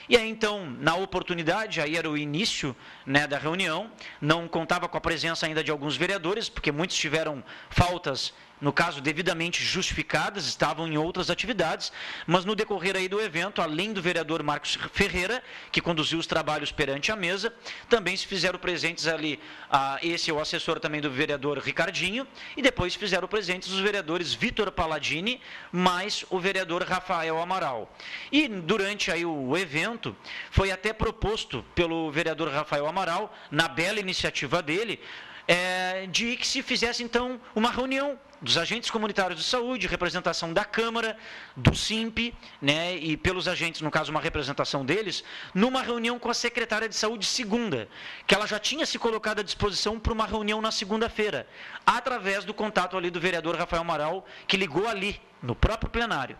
E aí, então, na oportunidade, aí era o início, né, da reunião, não contava com a presença ainda de alguns vereadores, porque muitos tiveram faltas, no caso, devidamente justificadas, estavam em outras atividades, mas no decorrer aí do evento, além do vereador Marcos Ferreira, que conduziu os trabalhos perante a mesa, também se fizeram presentes ali, esse é o assessor também do vereador Ricardinho, e depois fizeram presentes os vereadores Vitor Palladini, mais o vereador Rafael Amaral. E durante aí o evento, foi até proposto pelo vereador Rafael Amaral, na bela iniciativa dele, de que se fizesse então uma reunião dos agentes comunitários de saúde, representação da Câmara, do SIMP, né, e pelos agentes, no caso uma representação deles, numa reunião com a secretária de saúde segunda, que ela já tinha se colocado à disposição para uma reunião na segunda-feira, através do contato ali do vereador Rafael Amaral, que ligou ali, no próprio plenário.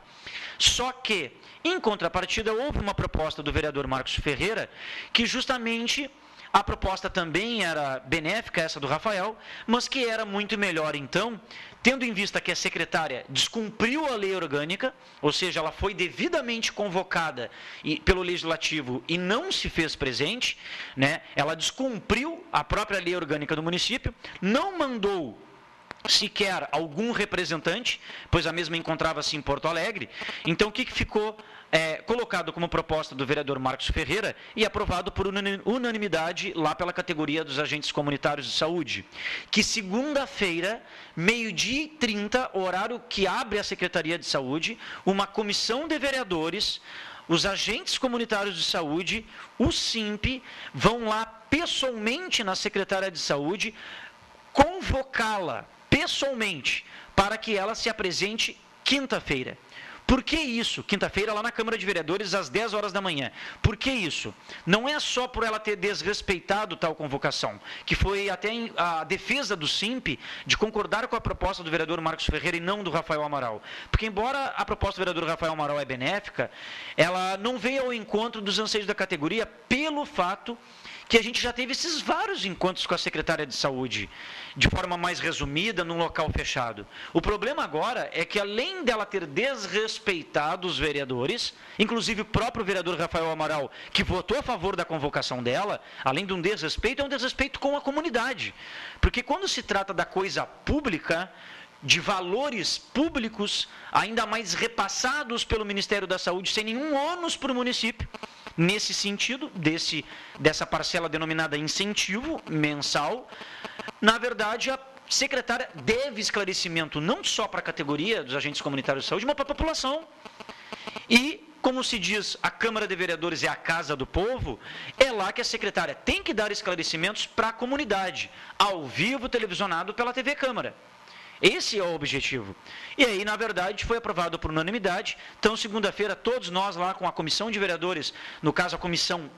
Só que, em contrapartida, houve uma proposta do vereador Marcos Ferreira, que justamente a proposta também era benéfica, essa do Rafael, mas que era muito melhor, então, tendo em vista que a secretária descumpriu a lei orgânica, ou seja, ela foi devidamente convocada pelo Legislativo e não se fez presente, né? Ela descumpriu a própria lei orgânica do município, não mandou sequer algum representante, pois a mesma encontrava-se em Porto Alegre. Então, o que ficou colocado como proposta do vereador Marcos Ferreira e aprovado por unanimidade lá pela categoria dos agentes comunitários de saúde, que segunda-feira, 12h30, horário que abre a Secretaria de Saúde, uma comissão de vereadores, os agentes comunitários de saúde, o SIMP, vão lá pessoalmente na Secretaria de Saúde convocá-la pessoalmente para que ela se apresente quinta-feira. Por que isso? Quinta-feira, lá na Câmara de Vereadores, às 10 horas da manhã. Por que isso? Não é só por ela ter desrespeitado tal convocação, que foi até a defesa do SIMP de concordar com a proposta do vereador Marcos Ferreira e não do Rafael Amaral. Porque, embora a proposta do vereador Rafael Amaral é benéfica, ela não veio ao encontro dos anseios da categoria pelo fato que a gente já teve esses vários encontros com a secretária de saúde, de forma mais resumida, num local fechado. O problema agora é que, além dela ter desrespeitado os vereadores, inclusive o próprio vereador Rafael Amaral, que votou a favor da convocação dela, além de um desrespeito, é um desrespeito com a comunidade. Porque quando se trata da coisa pública, de valores públicos, ainda mais repassados pelo Ministério da Saúde, sem nenhum ônus para o município, nesse sentido, dessa parcela denominada incentivo mensal, na verdade, a secretária deve esclarecimento não só para a categoria dos agentes comunitários de saúde, mas para a população. E, como se diz, a Câmara de Vereadores é a casa do povo, é lá que a secretária tem que dar esclarecimentos para a comunidade, ao vivo, televisionado pela TV Câmara. Esse é o objetivo. E aí, na verdade, foi aprovado por unanimidade. Então, segunda-feira, todos nós lá com a comissão de vereadores, no caso a comissão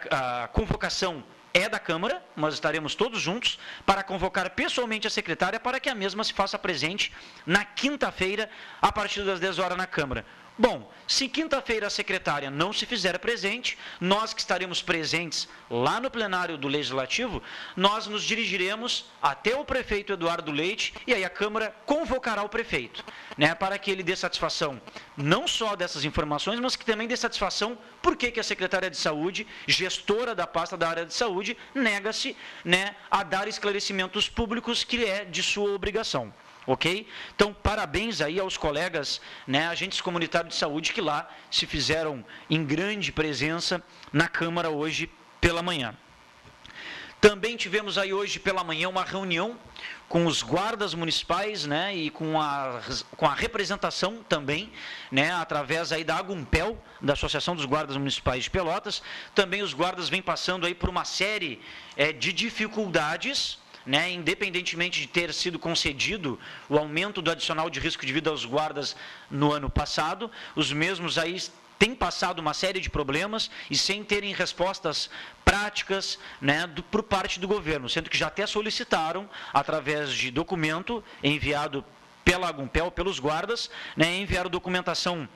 a convocação é da Câmara, nós estaremos todos juntos para convocar pessoalmente a secretária para que a mesma se faça presente na quinta-feira, a partir das 10 horas na Câmara. Bom, se quinta-feira a secretária não se fizer presente, nós que estaremos presentes lá no plenário do Legislativo, nós nos dirigiremos até o prefeito Eduardo Leite e aí a Câmara convocará o prefeito, né, para que ele dê satisfação não só dessas informações, mas que também dê satisfação por que a secretária de Saúde, gestora da pasta da área de saúde, nega-se, né, a dar esclarecimentos públicos que é de sua obrigação. Ok? Então, parabéns aí aos colegas, né, agentes comunitários de saúde que lá se fizeram em grande presença na Câmara hoje pela manhã. Também tivemos aí hoje pela manhã uma reunião com os guardas municipais, né, e com a representação também, né, através aí da Agumpel, da Associação dos Guardas Municipais de Pelotas. Também os guardas vêm passando aí por uma série de dificuldades, né, independentemente de ter sido concedido o aumento do adicional de risco de vida aos guardas no ano passado, os mesmos aí têm passado uma série de problemas e sem terem respostas práticas, né, por parte do governo, sendo que já até solicitaram, através de documento enviado pela Agumpel, pelos guardas, né, enviaram documentação,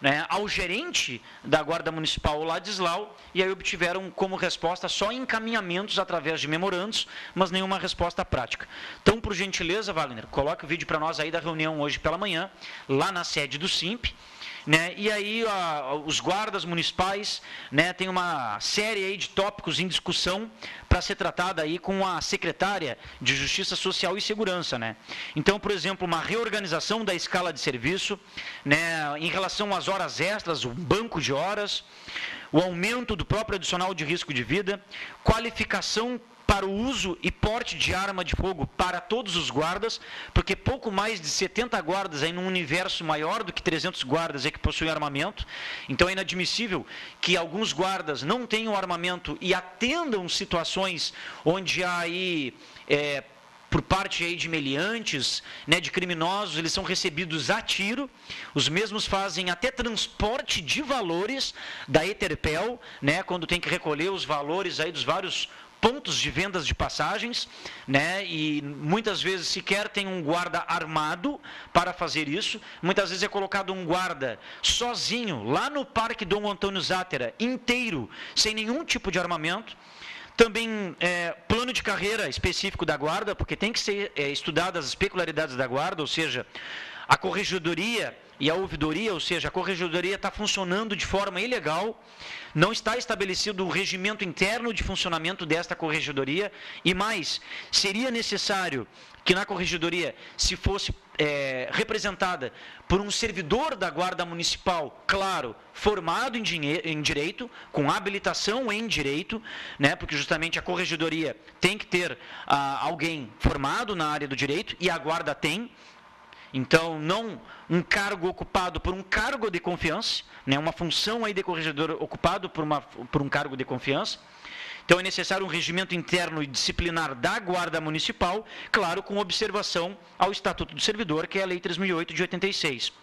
né, ao gerente da Guarda Municipal, Ladislau, e aí obtiveram como resposta só encaminhamentos através de memorandos, mas nenhuma resposta prática. Então, por gentileza, Wagner, coloque o vídeo para nós aí da reunião hoje pela manhã, lá na sede do SIMP, né, e aí os guardas municipais, né, tem uma série aí de tópicos em discussão para ser tratada aí com a secretária de Justiça Social e Segurança, né. Então, por exemplo, uma reorganização da escala de serviço, né, em relação às horas extras, o banco de horas, o aumento do próprio adicional de risco de vida, qualificação para o uso e porte de arma de fogo para todos os guardas, porque pouco mais de 70 guardas aí num universo maior do que 300 guardas aí que possuem armamento. Então é inadmissível que alguns guardas não tenham armamento e atendam situações onde há aí por parte aí de meliantes, né, de criminosos, eles são recebidos a tiro. Os mesmos fazem até transporte de valores da Eterpel, né, quando tem que recolher os valores aí dos vários pontos de vendas de passagens, né, e muitas vezes sequer tem um guarda armado para fazer isso. Muitas vezes é colocado um guarda sozinho lá no Parque Dom Antônio Zátera, inteiro, sem nenhum tipo de armamento. Também plano de carreira específico da guarda, porque tem que ser estudadas as peculiaridades da guarda, ou seja, a corregedoria e a ouvidoria, ou seja, a corregedoria está funcionando de forma ilegal, não está estabelecido o regimento interno de funcionamento desta corregedoria, e mais, seria necessário que na corregedoria se fosse representada por um servidor da Guarda Municipal, claro, formado em direito, com habilitação em direito, né, porque justamente a corregedoria tem que ter alguém formado na área do direito, e a Guarda tem. Então, não um cargo ocupado por um cargo de confiança, né, uma função aí de corregedor ocupado por um cargo de confiança. Então, é necessário um regimento interno e disciplinar da Guarda Municipal, claro, com observação ao Estatuto do Servidor, que é a Lei 3.008 de 86.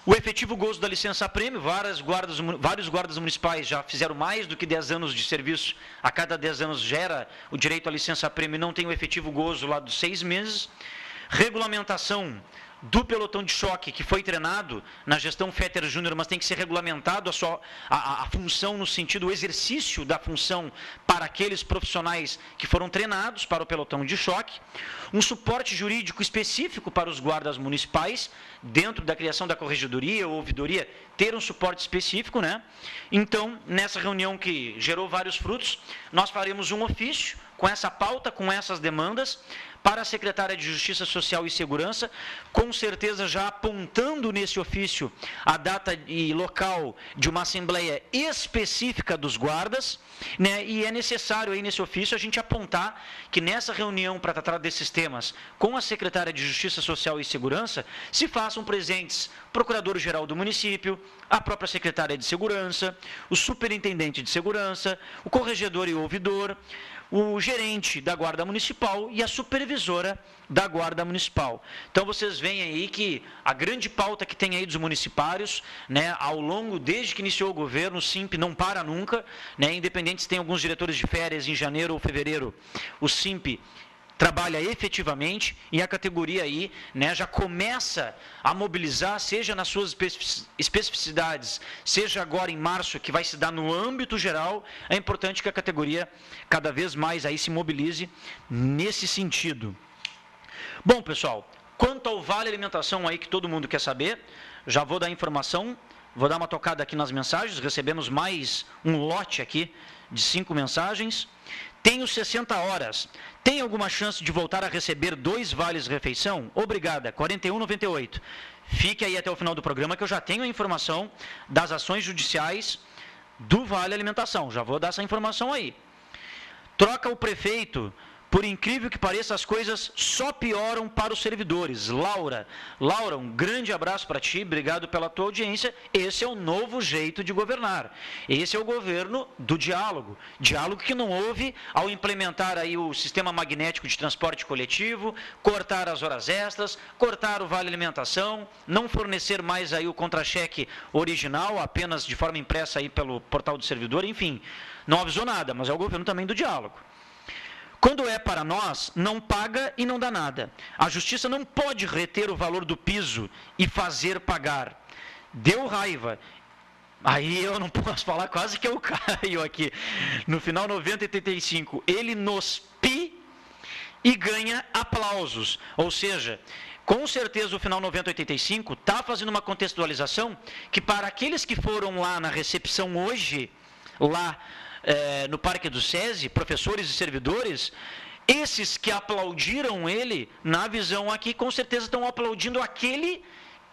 O efetivo gozo da licença-prêmio, vários guardas municipais já fizeram mais do que 10 anos de serviço, a cada 10 anos gera o direito à licença-prêmio e não tem o efetivo gozo lá dos 6 meses. Regulamentação do pelotão de choque, que foi treinado na gestão Fetter Júnior, mas tem que ser regulamentado a função no sentido, o exercício da função para aqueles profissionais que foram treinados para o pelotão de choque, um suporte jurídico específico para os guardas municipais, dentro da criação da corregedoria ou ouvidoria, ter um suporte específico, né? Então, nessa reunião que gerou vários frutos, nós faremos um ofício com essa pauta, com essas demandas, para a Secretária de Justiça Social e Segurança, com certeza já apontando nesse ofício a data e local de uma assembleia específica dos guardas, né? E é necessário aí nesse ofício a gente apontar que nessa reunião para tratar desses temas com a Secretária de Justiça Social e Segurança, se façam presentes Procurador-Geral do município, a própria Secretária de Segurança, o Superintendente de Segurança, o Corregedor e o Ouvidor, o gerente da Guarda Municipal e a supervisora da Guarda Municipal. Então, vocês veem aí que a grande pauta que tem aí dos municipários, né, ao longo, desde que iniciou o governo, o SIMP não para nunca, né, independente se tem alguns diretores de férias em janeiro ou fevereiro, o SIMP trabalha efetivamente e a categoria aí, né, já começa a mobilizar, seja nas suas especificidades, seja agora em março, que vai se dar no âmbito geral, é importante que a categoria cada vez mais aí se mobilize nesse sentido. Bom, pessoal, quanto ao Vale Alimentação aí que todo mundo quer saber, já vou dar informação, vou dar uma tocada aqui nas mensagens, recebemos mais um lote aqui de 5 mensagens. Tenho 60 horas. Tem alguma chance de voltar a receber 2 vales refeição? Obrigada, 41,98. Fique aí até o final do programa que eu já tenho a informação das ações judiciais do Vale Alimentação. Já vou dar essa informação aí. Troca o prefeito. Por incrível que pareça, as coisas só pioram para os servidores. Laura, um grande abraço para ti, obrigado pela tua audiência. Esse é o novo jeito de governar. Esse é o governo do diálogo. Diálogo que não houve ao implementar aí o sistema magnético de transporte coletivo, cortar as horas extras, cortar o Vale Alimentação, não fornecer mais aí o contra-cheque original, apenas de forma impressa aí pelo portal do servidor, enfim. Não avisou nada, mas é o governo também do diálogo. Quando é para nós, não paga e não dá nada. A justiça não pode reter o valor do piso e fazer pagar. Deu raiva. Aí eu não posso falar, quase que eu caio aqui. No final 90 e 85, ele nos pi e ganha aplausos. Ou seja, com certeza o final 90 e 85 está fazendo uma contextualização que para aqueles que foram lá na recepção hoje, lá no Parque do SESI, professores e servidores, esses que aplaudiram ele, na visão aqui, com certeza estão aplaudindo aquele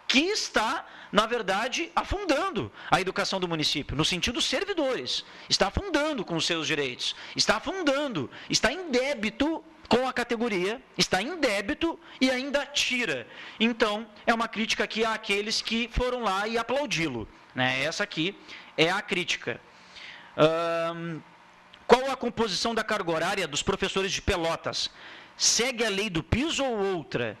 que está, na verdade, afundando a educação do município, no sentido servidores, está afundando com os seus direitos, está afundando, está em débito com a categoria, está em débito e ainda tira. Então, é uma crítica aqui àqueles que foram lá e aplaudi-lo, né? Essa aqui é a crítica. Qual a composição da carga horária dos professores de Pelotas? Segue a lei do piso ou outra?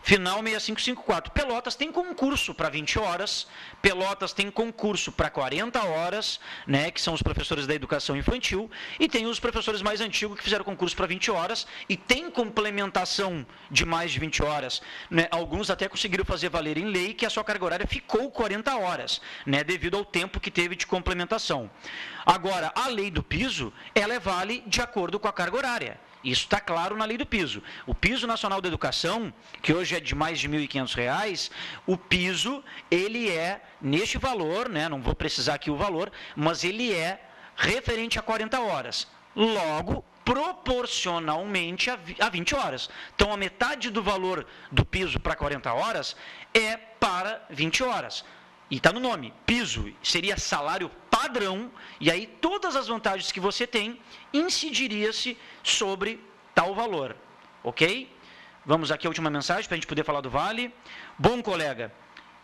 Final 6554. Pelotas tem concurso para 20 horas, Pelotas tem concurso para 40 horas, né, que são os professores da educação infantil, e tem os professores mais antigos que fizeram concurso para 20 horas, e tem complementação de mais de 20 horas. Né, alguns até conseguiram fazer valer em lei que a sua carga horária ficou 40 horas, né, devido ao tempo que teve de complementação. Agora, a lei do piso, ela vale de acordo com a carga horária. Isso está claro na lei do piso. O piso nacional da educação, que hoje é de mais de R$ 1.500, o piso, ele é neste valor, né, não vou precisar aqui o valor, mas ele é referente a 40 horas. Logo, proporcionalmente a 20 horas. Então, a metade do valor do piso para 40 horas é para 20 horas. E está no nome, piso, seria salário padrão, e aí todas as vantagens que você tem incidiria-se sobre tal valor, ok? Vamos aqui a última mensagem para a gente poder falar do Vale. Bom, colega,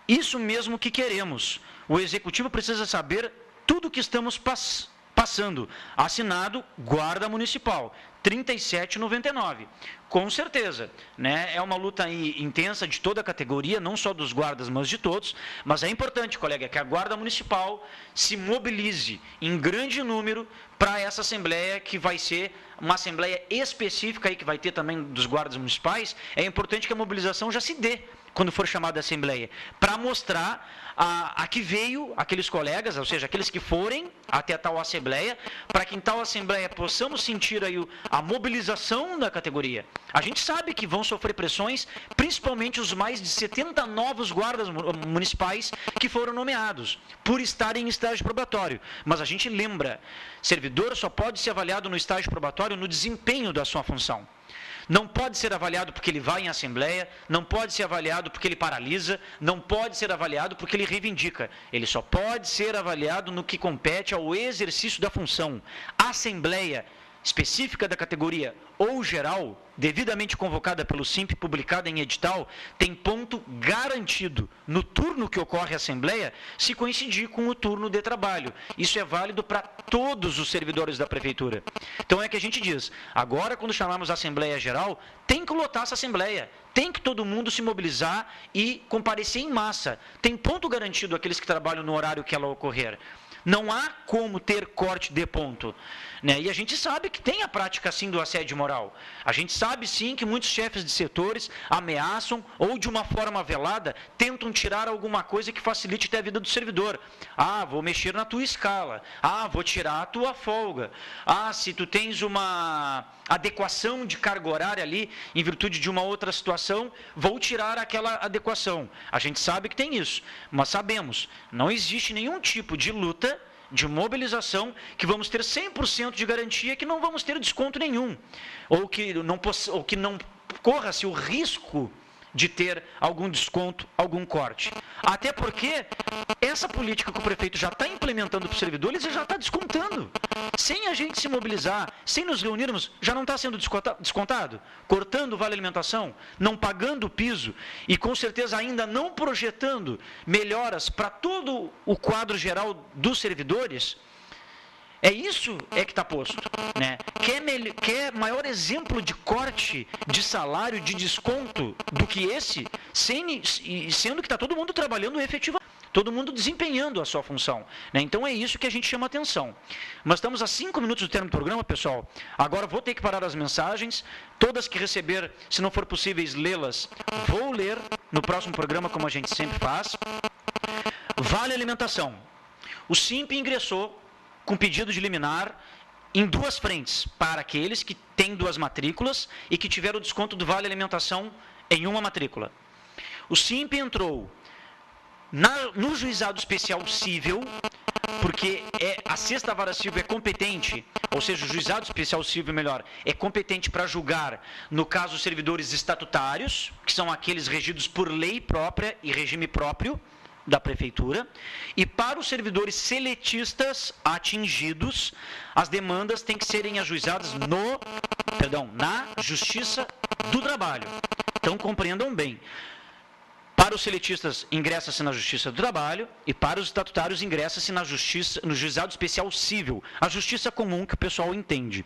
isso mesmo que queremos. O Executivo precisa saber tudo o que estamos passando. Assinado Guarda Municipal, 37,99. Com certeza, né? É uma luta aí intensa de toda a categoria, não só dos guardas, mas de todos. Mas é importante, colega, que a Guarda Municipal se mobilize em grande número para essa assembleia, que vai ser uma assembleia específica aí, que vai ter também dos guardas municipais. É importante que a mobilização já se dê quando for chamada a Assembleia, para mostrar a que veio aqueles colegas, ou seja, aqueles que forem até a tal Assembleia, para que em tal Assembleia possamos sentir aí a mobilização da categoria. A gente sabe que vão sofrer pressões, principalmente os mais de 70 novos guardas municipais que foram nomeados, por estarem em estágio probatório. Mas a gente lembra, servidor só pode ser avaliado no estágio probatório no desempenho da sua função. Não pode ser avaliado porque ele vai em assembleia, não pode ser avaliado porque ele paralisa, não pode ser avaliado porque ele reivindica. Ele só pode ser avaliado no que compete ao exercício da função. A assembleia específica da categoria ou geral, devidamente convocada pelo SIMP, publicada em edital, tem ponto garantido no turno que ocorre a assembleia, se coincidir com o turno de trabalho. Isso é válido para todos os servidores da prefeitura. Então é que a gente diz, agora quando chamarmos a assembleia geral, tem que lotar essa assembleia, tem que todo mundo se mobilizar e comparecer em massa. Tem ponto garantido aqueles que trabalham no horário que ela ocorrer. Não há como ter corte de ponto. Né? E a gente sabe que tem a prática, sim, do assédio moral. A gente sabe, sim, que muitos chefes de setores ameaçam ou, de uma forma velada, tentam tirar alguma coisa que facilite até a vida do servidor. Ah, vou mexer na tua escala. Ah, vou tirar a tua folga. Ah, se tu tens uma adequação de carga horária ali, em virtude de uma outra situação, vou tirar aquela adequação. A gente sabe que tem isso, mas sabemos, não existe nenhum tipo de luta, de mobilização, que vamos ter 100% de garantia que não vamos ter desconto nenhum, ou que não corra-se o risco de ter algum desconto, algum corte. Até porque essa política que o prefeito já está implementando para o servidor, ele já está descontando. Sem a gente se mobilizar, sem nos reunirmos, já não está sendo descontado? Cortando o vale alimentação, não pagando o piso e com certeza ainda não projetando melhoras para todo o quadro geral dos servidores. É isso que está posto. Né? Quer maior exemplo de corte de salário, de desconto do que esse, sendo que está todo mundo trabalhando efetivamente, todo mundo desempenhando a sua função. Né? Então é isso que a gente chama atenção. Mas estamos a 5 minutos do término do programa, pessoal. Agora vou ter que parar as mensagens. Todas que receber, se não for possíveis lê-las, vou ler no próximo programa, como a gente sempre faz. Vale alimentação. O SIMP ingressou com pedido de liminar em 2 frentes, para aqueles que têm 2 matrículas e que tiveram o desconto do vale alimentação em uma matrícula. O SIMP entrou no juizado especial cível, porque a 6ª Vara Civil é competente, ou seja, o juizado especial cível, melhor, é competente para julgar, no caso, os servidores estatutários, que são aqueles regidos por lei própria e regime próprio da prefeitura, e para os servidores seletistas atingidos, as demandas têm que serem ajuizadas na Justiça do Trabalho. Então, compreendam bem. Para os seletistas, ingressa-se na Justiça do Trabalho, e para os estatutários, ingressa-se no Juizado Especial Cível, a Justiça Comum que o pessoal entende.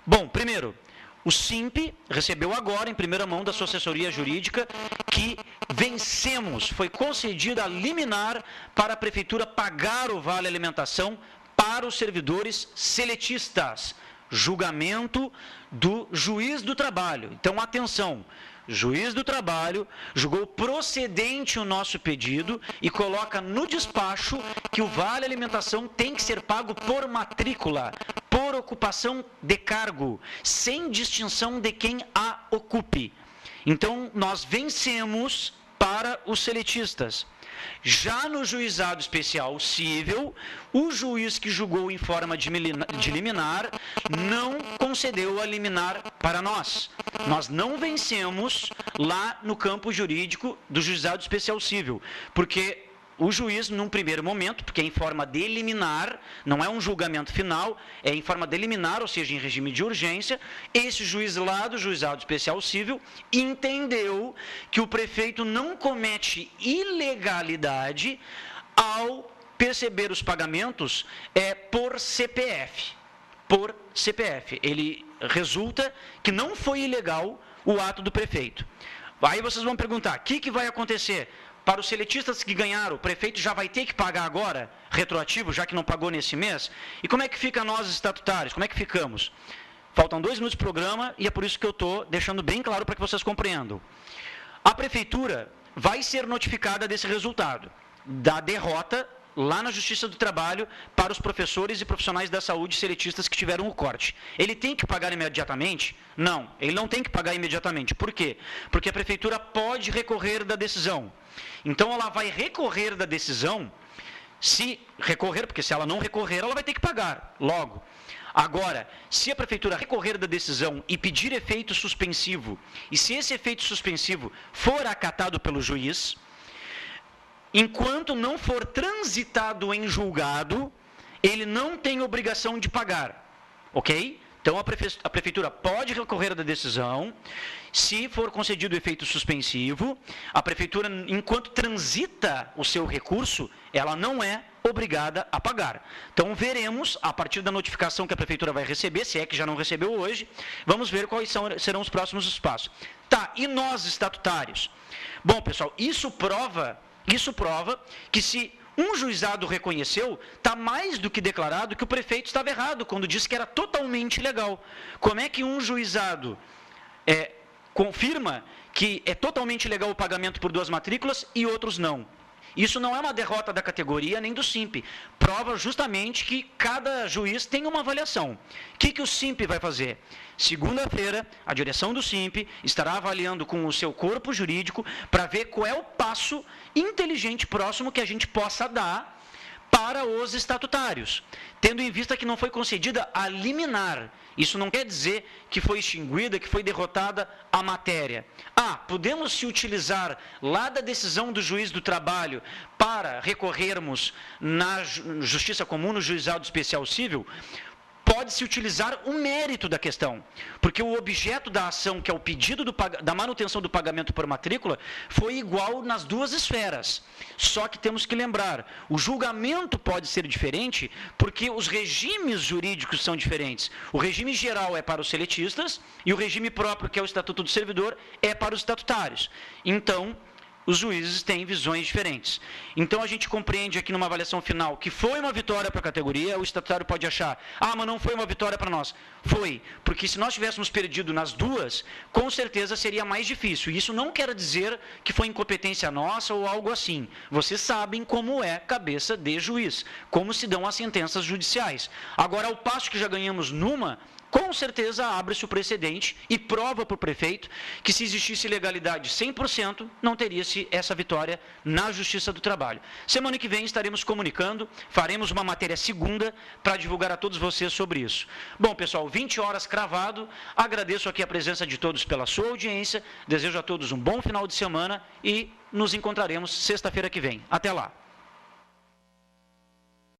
Bom, primeiro, o SIMP recebeu agora, em primeira mão da sua assessoria jurídica, que vencemos, foi concedida a liminar para a prefeitura pagar o vale alimentação para os servidores seletistas. Julgamento do juiz do trabalho. Então, atenção, juiz do trabalho julgou procedente o nosso pedido e coloca no despacho que o vale alimentação tem que ser pago por matrícula, por ocupação de cargo, sem distinção de quem a ocupe. Então, nós vencemos para os seletistas. Já no juizado especial cível, o juiz que julgou em forma de liminar não concedeu a liminar para nós. Nós não vencemos lá no campo jurídico do juizado especial cível, porque o juiz, num primeiro momento, porque é em forma de liminar, não é um julgamento final, é em forma de liminar, ou seja, em regime de urgência, esse juiz lá do Juizado Especial Cível entendeu que o prefeito não comete ilegalidade ao perceber os pagamentos por CPF. Por CPF. Ele resulta que não foi ilegal o ato do prefeito. Aí vocês vão perguntar, o que vai acontecer? Para os seletistas que ganharam, o prefeito já vai ter que pagar agora, retroativo, já que não pagou nesse mês? E como é que fica nós, estatutários? Como é que ficamos? Faltam 2 minutos de programa e é por isso que eu estou deixando bem claro para que vocês compreendam. a prefeitura vai ser notificada desse resultado, da derrota lá na Justiça do Trabalho para os professores e profissionais da saúde seletistas que tiveram o corte. Ele tem que pagar imediatamente? Não, ele não tem que pagar imediatamente. Por quê? Porque a prefeitura pode recorrer da decisão. Então, ela vai recorrer da decisão, se recorrer, porque se ela não recorrer, ela vai ter que pagar logo. Agora, se a prefeitura recorrer da decisão e pedir efeito suspensivo, e se esse efeito suspensivo for acatado pelo juiz, enquanto não for transitado em julgado, ele não tem obrigação de pagar, ok? Então, a prefeitura pode recorrer da decisão, se for concedido o efeito suspensivo, a prefeitura, enquanto transita o seu recurso, ela não é obrigada a pagar. Então, veremos, a partir da notificação que a prefeitura vai receber, se é que já não recebeu hoje, vamos ver quais serão os próximos passos. Tá, e nós, estatutários? Bom, pessoal, isso prova que se um juizado reconheceu, está mais do que declarado que o prefeito estava errado quando disse que era totalmente legal. Como é que um juizado confirma que é totalmente legal o pagamento por 2 matrículas e outros não? Isso não é uma derrota da categoria nem do SIMP. Prova justamente que cada juiz tem uma avaliação. O que o SIMP vai fazer? Segunda-feira, a direção do SIMP estará avaliando com o seu corpo jurídico para ver qual é o passo inteligente próximo que a gente possa dar para os estatutários, tendo em vista que não foi concedida a liminar. Isso não quer dizer que foi extinguida, que foi derrotada a matéria. Podemos se utilizar lá da decisão do juiz do trabalho para recorrermos na Justiça Comum, no Juizado Especial Civil? Pode-se utilizar o mérito da questão, porque o objeto da ação, que é o pedido da manutenção do pagamento por matrícula, foi igual nas duas esferas. Só que temos que lembrar, o julgamento pode ser diferente, porque os regimes jurídicos são diferentes. O regime geral é para os seletistas, e o regime próprio, que é o Estatuto do Servidor, é para os estatutários. Então, os juízes têm visões diferentes. Então, a gente compreende aqui numa avaliação final que foi uma vitória para a categoria. O estatutário pode achar, mas não foi uma vitória para nós. Foi, porque se nós tivéssemos perdido nas duas, com certeza seria mais difícil. E isso não quer dizer que foi incompetência nossa ou algo assim. Vocês sabem como é cabeça de juiz, como se dão as sentenças judiciais. Agora, ao passo que já ganhamos numa, com certeza abre-se o precedente e prova para o prefeito que, se existisse legalidade 100%, não teria-se essa vitória na Justiça do Trabalho. Semana que vem estaremos comunicando, faremos uma matéria segunda para divulgar a todos vocês sobre isso. Bom, pessoal, 20 horas cravado, agradeço aqui a presença de todos pela sua audiência, desejo a todos um bom final de semana e nos encontraremos sexta-feira que vem. Até lá!